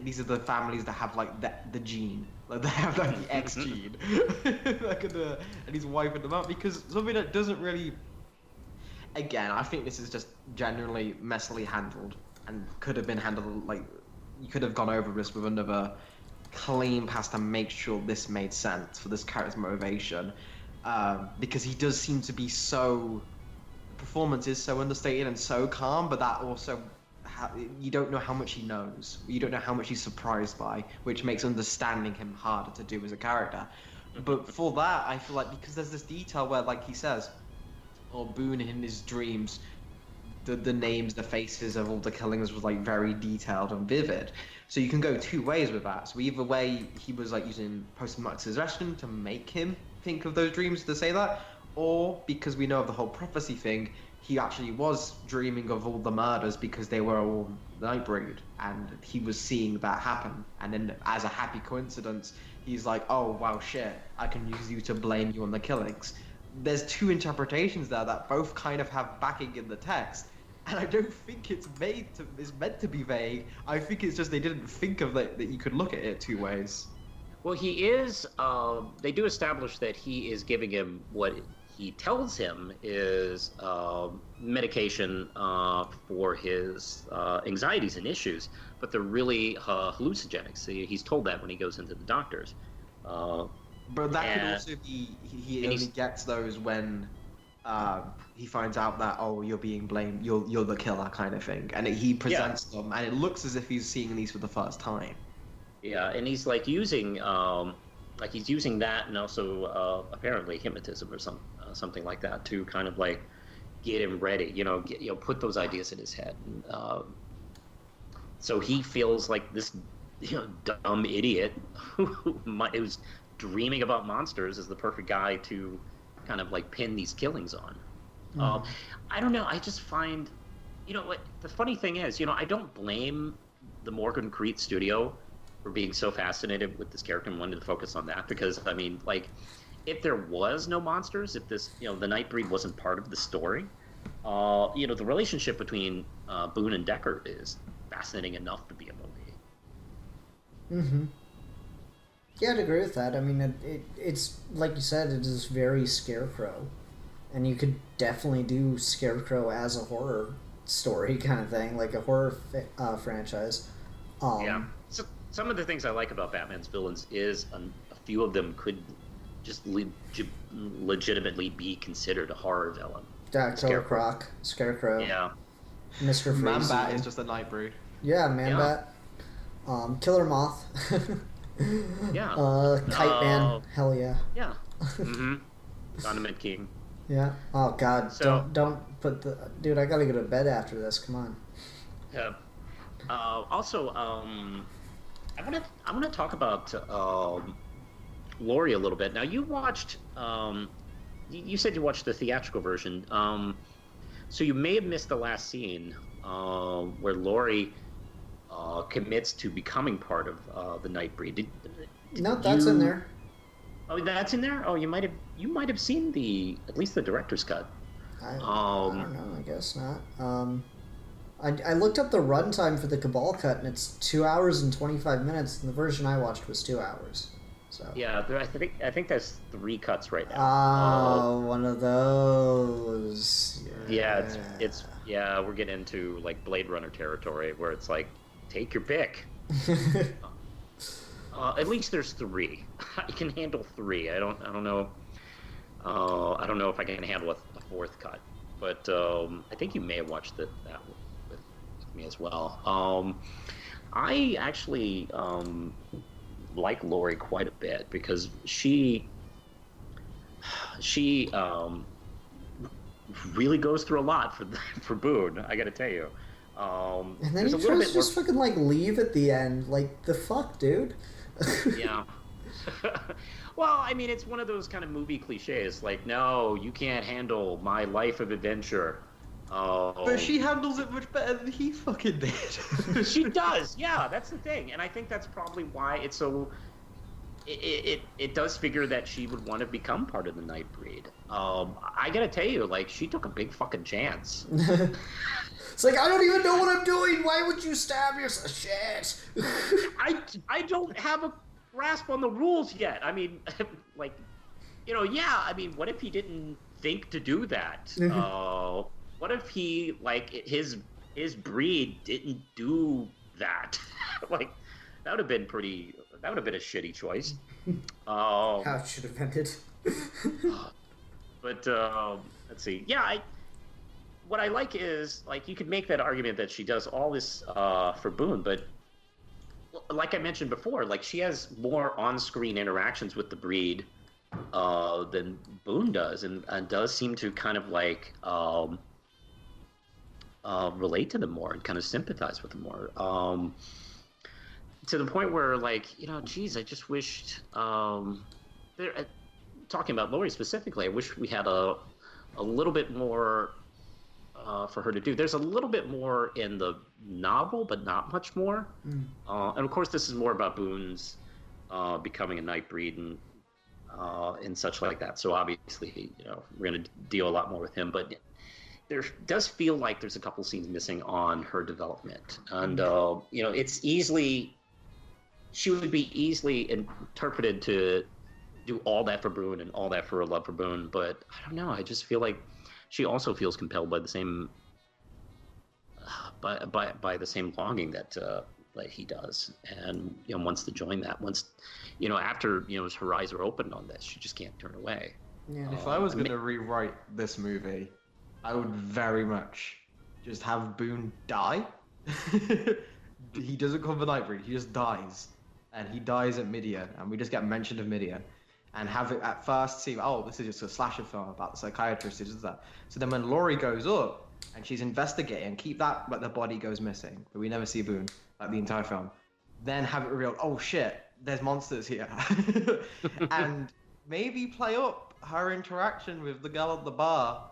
these are the families that have like the gene, like they have like the X gene, like and he's wiping them out because something that doesn't really. Again, I think this is just genuinely messily handled. And could have been handled, like, you could have gone over this with another clean pass to make sure this made sense for this character's motivation. Because he does seem to be so, the performance is so understated and so calm, but that also, you don't know how much he knows. You don't know how much he's surprised by, which makes understanding him harder to do as a character. But for that, I feel like, because there's this detail where, like he says, or Boone in his dreams, the names, the faces of all the killings was like very detailed and vivid. So you can go two ways with that. So either way, he was like using post-traumatic suggestion to make him think of those dreams to say that, or because we know of the whole prophecy thing, he actually was dreaming of all the murders because they were all Nightbreed, and he was seeing that happen. And then as a happy coincidence, he's like, oh wow, shit, I can use you to blame you on the killings. There's two interpretations there that both kind of have backing in the text, and I don't think it's meant to be vague. I think it's just they didn't think of that you could look at it two ways. Well, he is. They do establish that he is giving him what he tells him is medication for his anxieties and issues, but they're really hallucinogenic. So he's told that when he goes into the doctor's. But that could also be he only gets those when he finds out that, oh, you're being blamed, you're the killer kind of thing, and he presents them, and it looks as if he's seeing these for the first time. Yeah, and he's like using that, and also apparently hypnotism or something like that to kind of like get him ready, put those ideas in his head. And, so he feels like this, dumb idiot who's dreaming about monsters is the perfect guy to kind of like pin these killings on. I don't know. I just find, what the funny thing is, I don't blame the Morgan Crete studio for being so fascinated with this character and wanted to focus on that, because I mean, like, if there was no monsters, if this, the Nightbreed wasn't part of the story, the relationship between Boone and Deckard is fascinating enough to be a movie. Yeah, I'd agree with that. I mean, it's like you said, it is very Scarecrow, and you could definitely do Scarecrow as a horror story kind of thing, like a horror franchise. Yeah. So some of the things I like about Batman's villains is a few of them could just legitimately be considered a horror villain. Yeah, Killer Croc, Scarecrow. Yeah. Mr. Freeze. Man-Bat is just a Nightbreed. Yeah, Man-Bat. Killer Moth. Yeah. Kite Man. Hell yeah. Yeah. Mm-hmm. Condiment King. Yeah. Oh God. So- don't put the dude. I gotta go to bed after this. Come on. Yeah. Also, I want to talk about Laurie a little bit. Now, you watched. You said you watched the theatrical version. So you may have missed the last scene where Laurie commits to becoming part of the Nightbreed. No, that's in there. Oh, that's in there. Oh, you might have seen at least the director's cut. I don't know. I guess not. I looked up the runtime for the Cabal cut, and it's 2 hours and 25 minutes. And the version I watched was 2 hours. So. Yeah, I think there's 3 cuts right now. Oh, one of those. Yeah, it's we're getting into like Blade Runner territory where it's like, take your pick. At least there's 3. I can handle 3. I don't know. I don't know if I can handle a 4th cut, but I think you may have watched that with me as well. I actually like Laurie quite a bit because she really goes through a lot for Boone. I got to tell you. And then he tries to just fucking like leave at the end. Like the fuck, dude. Yeah. Well, I mean, it's one of those kind of movie cliches. Like, no, you can't handle my life of adventure. But she handles it much better than he fucking did. She does. Yeah, that's the thing, and I think that's probably why it's so. It does figure that she would want to become part of the Nightbreed. I gotta tell you, like, she took a big fucking chance. It's like, I don't even know what I'm doing. Why would you stab yourself? Shit. I don't have a grasp on the rules yet. I mean, like, yeah. I mean, what if he didn't think to do that? What if he, like, his breed didn't do that? Like, that would have been a shitty choice. How it should have ended. But let's see. Yeah, what I like is, like, you could make that argument that she does all this for Boone, but like I mentioned before, like, she has more on-screen interactions with the breed than Boone does, and does seem to kind of like relate to them more and kind of sympathize with them more. To the point where, like, geez, I just wished talking about Laurie specifically, I wish we had a little bit more for her to do. There's a little bit more in the novel, but not much more. And of course, this is more about Boone's becoming a Nightbreed and such like that. So obviously, we're going to deal a lot more with him. But there does feel like there's a couple scenes missing on her development, and she would be easily interpreted to do all that for Boone and all that for her love for Boone. But I don't know. I just feel like she also feels compelled by the same by the same longing that he does, and wants to join that. Once after her eyes are opened on this, she just can't turn away. Yeah. If I was going to rewrite this movie, I would very much just have Boone die. He doesn't come for Nightbreed, he just dies. And he dies at Midian, and we just get mentioned of Midian. And have it at first seem, oh, this is just a slasher film about the psychiatrist who does that. So then when Laurie goes up, and she's investigating, keep that, but the body goes missing. But we never see Boone, like the entire film. Then have it revealed, oh shit, there's monsters here. And maybe play up her interaction with the girl at the bar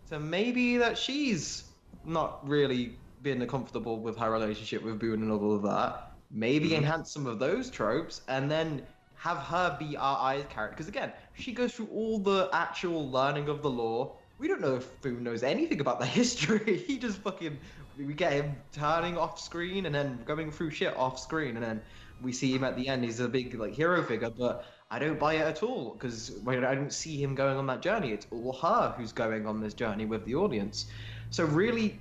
to maybe that she's not really been comfortable with her relationship with Boone and all of that. Maybe enhance some of those tropes, and then have her be our eyes character. Because again, she goes through all the actual learning of the law. We don't know if Boone knows anything about the history. He just fucking, we get him turning off screen and then going through shit off screen, and then we see him at the end. He's a big like hero figure, but I don't buy it at all because I don't see him going on that journey. It's all her who's going on this journey with the audience. So really,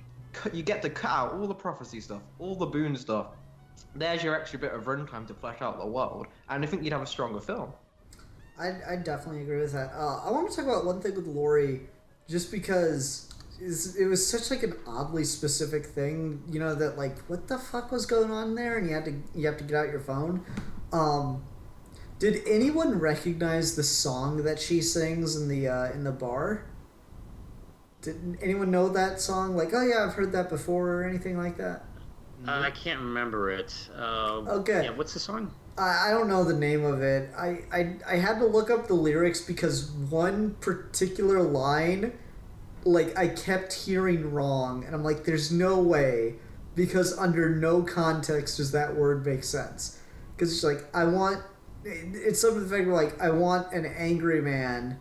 you get to cut out all the prophecy stuff, all the Boone stuff. There's your extra bit of runtime to flesh out the world, and I think you'd have a stronger film. I definitely agree with that. I want to talk about one thing with Laurie, just because it was such like an oddly specific thing, you know, that like what the fuck was going on there, and you have to get out your phone. Did anyone recognize the song that she sings in the bar? Did anyone know that song? Like, oh yeah, I've heard that before, or anything like that? I can't remember it. Okay. Yeah, what's the song? I don't know the name of it. I had to look up the lyrics because one particular line, like, I kept hearing wrong, and I'm like, there's no way, because under no context does that word make sense. Because it's like, it's something to the fact of like, I want an angry man,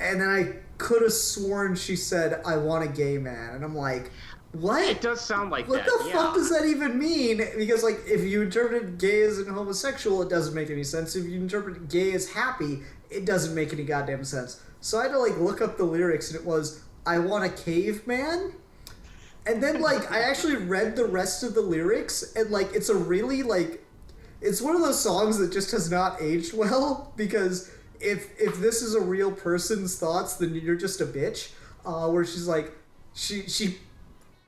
and then I could have sworn she said, I want a gay man, and I'm like, what? It does sound like what that. What the fuck does that even mean? Because, like, if you interpret gay as an homosexual, it doesn't make any sense. If you interpret gay as happy, it doesn't make any goddamn sense. So I had to, like, look up the lyrics, and it was, I want a caveman? And then, like, I actually read the rest of the lyrics, and, like, it's a really, like, it's one of those songs that just has not aged well, because if this is a real person's thoughts, then you're just a bitch. Where she's like, she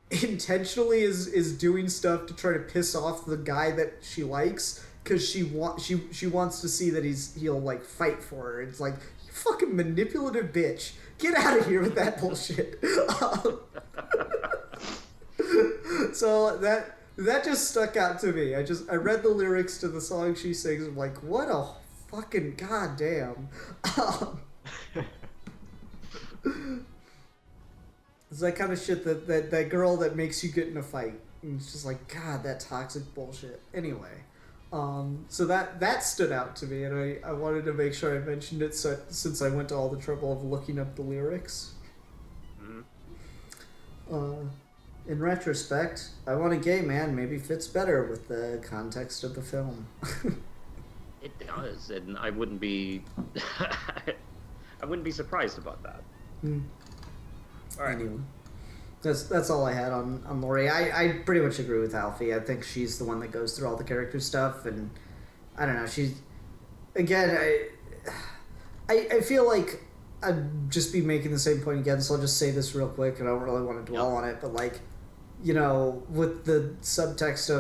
intentionally is doing stuff to try to piss off the guy that she likes because she wants to see that he'll like fight for her. It's like, you fucking manipulative bitch, get out of here with that bullshit. So that just stuck out to me. I read the lyrics to the song she sings. I'm like, what a fucking goddamn. It's that kind of shit that girl that makes you get in a fight. And it's just like, God, that toxic bullshit. Anyway, so that stood out to me, and I wanted to make sure I mentioned it since I went to all the trouble of looking up the lyrics. Mm-hmm. In retrospect, I Want a Gay Man maybe fits better with the context of the film. It does, and I wouldn't be surprised about that. All right. Anyway, that's all I had on Laurie. I pretty much agree with Alfie. I think she's the one that goes through all the character stuff, and I don't know. She's again. I feel like I'd just be making the same point again. So I'll just say this real quick, and I don't really want to dwell on it. But like, you know, with the subtext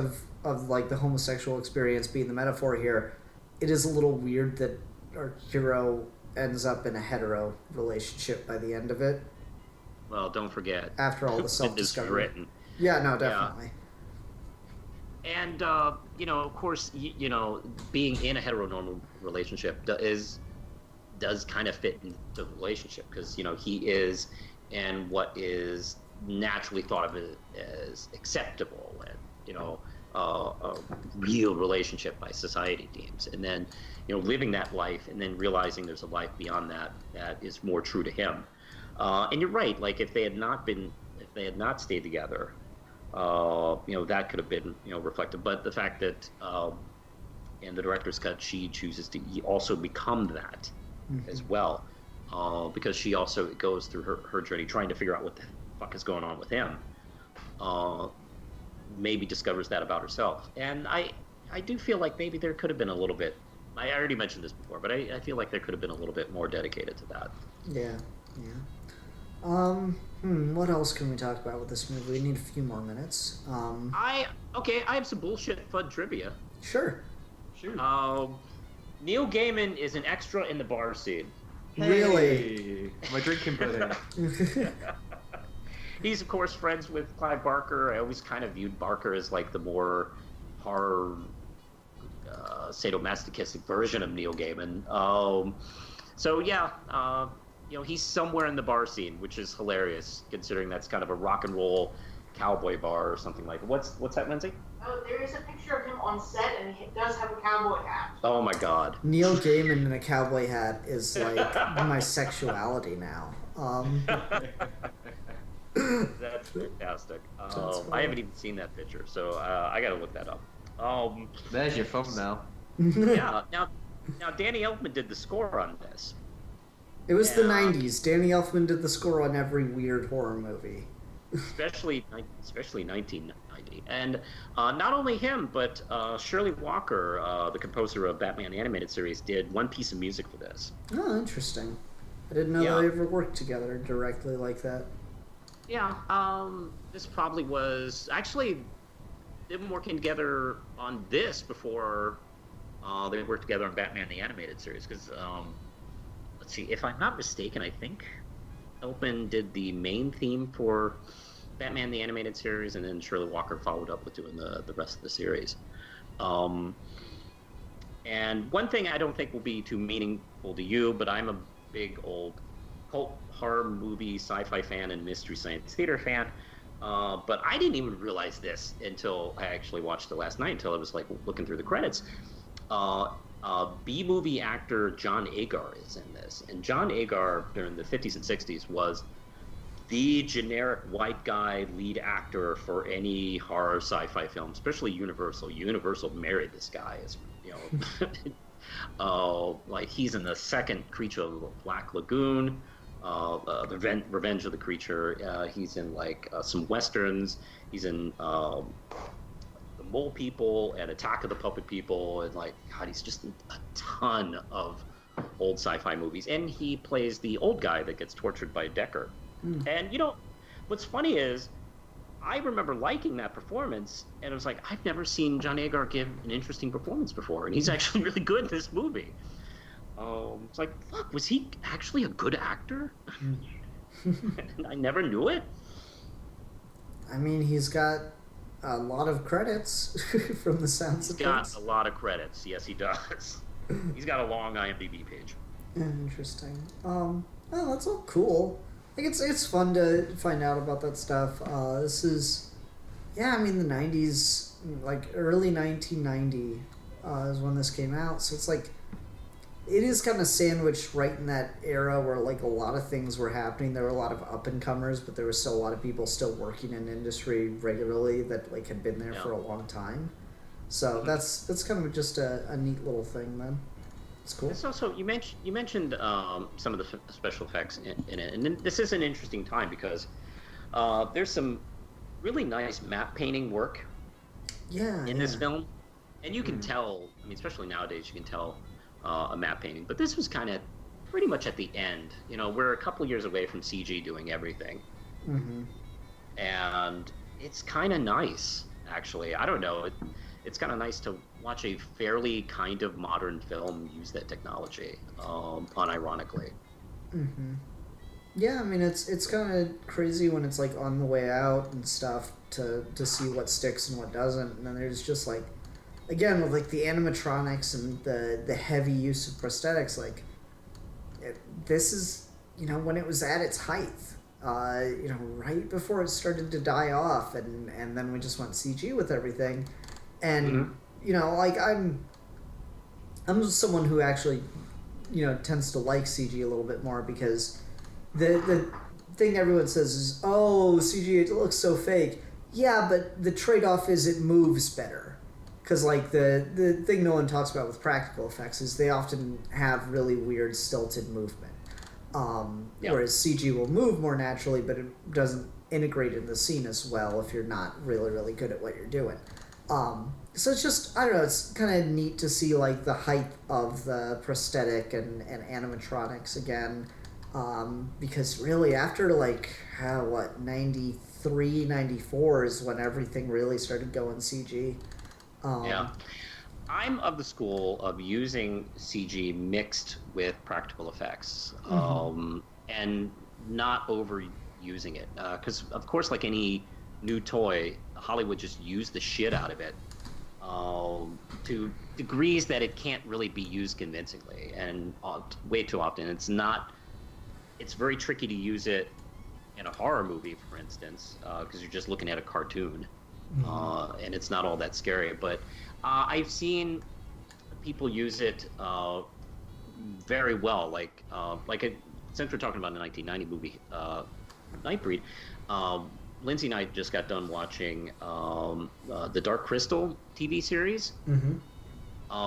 of like the homosexual experience being the metaphor here, it is a little weird that our hero ends up in a hetero relationship by the end of it. Well, don't forget. After all the self-discovery. Written. Yeah, no, definitely. Yeah. And, you know, of course, you know, being in a heteronormal relationship does kind of fit into the relationship because, you know, he is in what is naturally thought of as acceptable and, you know, a real relationship by society deems. And then, you know, living that life and then realizing there's a life beyond that is more true to him. And you're right. Like if they had not stayed together, you know, that could have been, you know, reflected. But the fact that in the director's cut, she chooses to also become that as well, because she also goes through her journey trying to figure out what the fuck is going on with him. Maybe discovers that about herself. And I do feel like maybe there could have been a little bit. I already mentioned this before, but I feel like there could have been a little bit more dedicated to that. Yeah. What else can we talk about with this movie? We need a few more minutes. I have some bullshit fun trivia. Sure. Neil Gaiman is an extra in the bar scene. Really? My drinking buddy. He's of course friends with Clive Barker. I always kind of viewed Barker as like the more horror, sadomasochistic version of Neil Gaiman. So yeah, you know, he's somewhere in the bar scene, which is hilarious considering that's kind of a rock and roll cowboy bar or something like that. What's that, Lindsay? Oh, there is a picture of him on set, and he does have a cowboy hat. Oh my God. Neil Gaiman in a cowboy hat is like my sexuality now. That's fantastic. I haven't even seen that picture, so I gotta look that up. Um, There's your thumbnail. yeah. Now Danny Elfman did the score on this. It was the Yeah. 90s. Danny Elfman did the score on every weird horror movie. especially 1990. And not only him, but Shirley Walker, the composer of Batman animated series, did one piece of music for this. Oh, interesting. I didn't know Yeah. they ever worked together directly like that. Yeah, this probably was actually them working together on this before they worked together on Batman the animated series. Because let's see, if I'm not mistaken, I think Elfman did the main theme for Batman the animated series, and then Shirley Walker followed up with doing the rest of the series. And one thing I don't think will be too meaningful to you, but I'm a big old cult horror movie sci-fi fan and mystery science theater fan. But I didn't even realize this until I actually watched it last night, until I was like looking through the credits. B-movie actor John Agar is in this. And John Agar, during the 50s and 60s, was the generic white guy lead actor for any horror sci-fi film, especially Universal. Universal married this guy, as you know. Like he's in the second Creature of the Black Lagoon, the Revenge of the Creature. He's in like some westerns. He's in the Mole People and Attack of the Puppet People, and like God, he's just in a ton of old sci-fi movies. And he plays the old guy that gets tortured by Decker. And you know, what's funny is I remember liking that performance, and it was like, I've never seen John Agar give an interesting performance before, and he's actually really good in this movie. It's like, fuck, was he actually a good actor? And I never knew it. I mean, he's got a lot of credits from the sounds of He's got things. a lot of credits. Yes, he does. He's got a long IMDb page. Interesting. Oh, that's all cool. I think it's fun to find out about that stuff. This is, yeah, I mean, the 90s, like early 1990 is when this came out. So it's like, it is kind of sandwiched right in that era where like a lot of things were happening. There were a lot of up-and-comers, but there were still a lot of people still working in industry regularly that like had been there for a long time. So that's kind of just a neat little thing then. It's cool. It's also, you mentioned some of the special effects in it, and then this is an interesting time because there's some really nice map painting work in this film, and you can tell. I mean, especially nowadays, you can tell a map painting. But this was kind of pretty much at the end. You know, we're a couple years away from CG doing everything, and it's kind of nice, actually. I don't know. It's kind of nice to watch a fairly kind of modern film use that technology, unironically. Yeah, I mean it's kind of crazy when it's like on the way out and stuff to see what sticks and what doesn't, and then there's just like, again with like the animatronics and the heavy use of prosthetics, like this is, you know, when it was at its height, you know, right before it started to die off, and then we just went CG with everything. And you know, like I'm someone who actually, you know, tends to like CG a little bit more because the thing everyone says is, oh, CG, it looks so fake. Yeah, but the trade-off is it moves better. Because like the thing no one talks about with practical effects is they often have really weird stilted movement. Whereas CG will move more naturally, but it doesn't integrate in the scene as well if you're not really, really good at what you're doing. So it's just, I don't know, it's kind of neat to see like the height of the prosthetic and animatronics again, because really after like, 93, 94 is when everything really started going CG. I'm of the school of using CG mixed with practical effects, and not overusing it, because of course, like any new toy, Hollywood just used the shit out of it to degrees that it can't really be used convincingly, and way too often it's very tricky to use it in a horror movie, for instance, because you're just looking at a cartoon, and it's not all that scary. But I've seen people use it very well, since we're talking about the 1990 movie Nightbreed, Lindsay and I just got done watching the Dark Crystal TV series,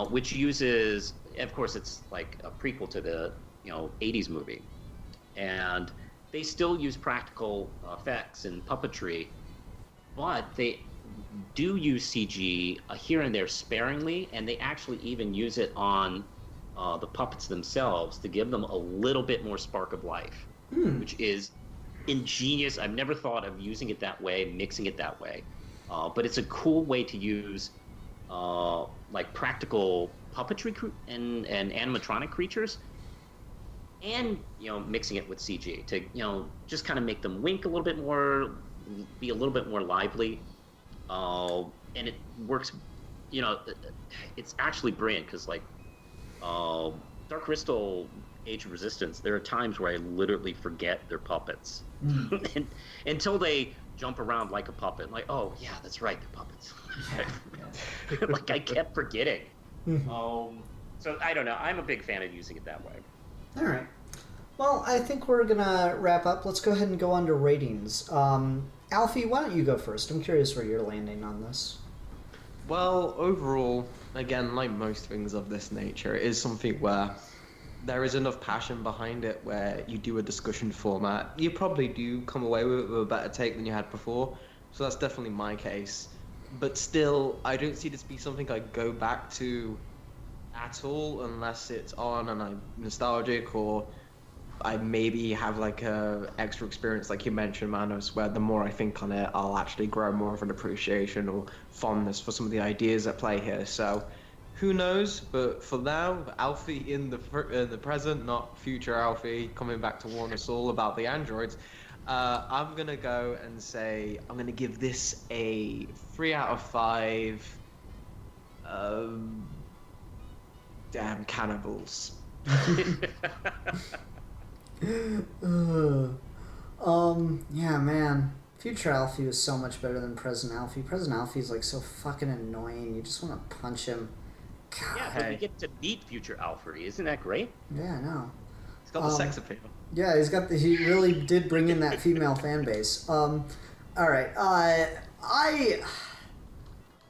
which uses, of course, it's like a prequel to the 80s movie, and they still use practical effects and puppetry, but they do use CG here and there sparingly, and they actually even use it on the puppets themselves to give them a little bit more spark of life, which is ingenious. I've never thought of using it that way, mixing it that way, but it's a cool way to use like practical puppetry and animatronic creatures, and mixing it with CG to just kind of make them wink a little bit more, be a little bit more lively, and it works. It's actually brilliant because like Dark Crystal Age of Resistance, there are times where I literally forget they're puppets and, until they jump around like a puppet. Like, oh yeah, that's right, they're puppets. Like I kept forgetting. So I don't know. I'm a big fan of using it that way. All right. Well, I think we're gonna wrap up. Let's go ahead and go on to ratings. Alfie, why don't you go first? I'm curious where you're landing on this. Well, overall, again, like most things of this nature, it is something where there is enough passion behind it where you do a discussion format. You probably do come away with a better take than you had before. So that's definitely my case. But still, I don't see this be something I go back to at all unless it's on and I'm nostalgic, or I maybe have like a extra experience like you mentioned, Manos, where the more I think on it, I'll actually grow more of an appreciation or fondness for some of the ideas at play here. So who knows? But for now, Alfie in the present, not future Alfie, coming back to warn us all about the androids, I'm gonna go and say I'm gonna give this a 3 out of 5. Damn cannibals. Yeah, man. Future Alfie was so much better than Present Alfie. Present Alfie's like so fucking annoying. You just want to punch him. God. Yeah, but we get to meet future Alfred. Isn't that great? Yeah, I know. He's got the sex appeal. Yeah, he really did bring in that female fan base. All right.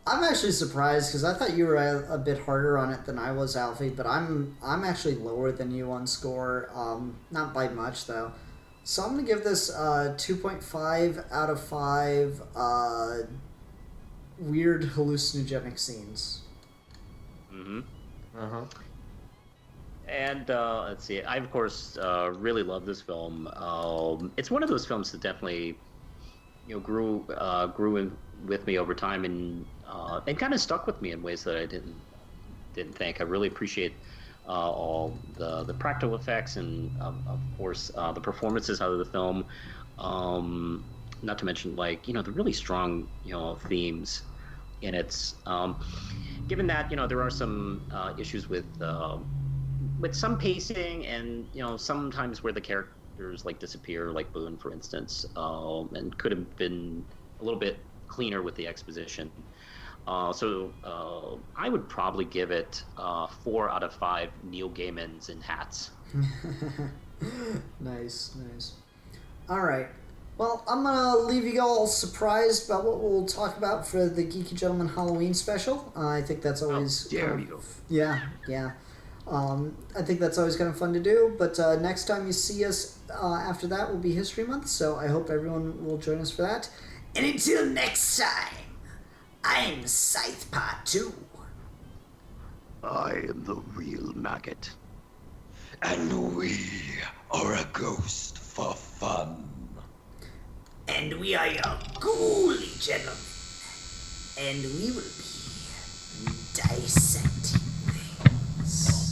I'm actually surprised because I thought you were a bit harder on it than I was, Alfie. But I'm actually lower than you on score. Not by much though. So I'm gonna give this 2.5 out of 5. Weird hallucinogenic scenes. And let's see. I of course really love this film. It's one of those films that definitely grew with me over time, and kind of stuck with me in ways that I didn't think. I really appreciate all the practical effects and of course the performances out of the film. Not to mention like the really strong themes in it. Given that there are some issues with some pacing, and sometimes where the characters like disappear, like Boone for instance, and could have been a little bit cleaner with the exposition. So I would probably give it 4 out of 5 Neil Gaimans in hats. Nice. All right. Well, I'm gonna leave you all surprised about what we'll talk about for the Geeky Gentleman Halloween special. I think that's always yeah. I think that's always kind of fun to do. But next time you see us after that will be History Month, so I hope everyone will join us for that. And until next time, I'm Scythe Part 2. I am the real maggot. And we are a ghost for fun. And we are your ghouly gentlemen. And we will be dissecting things.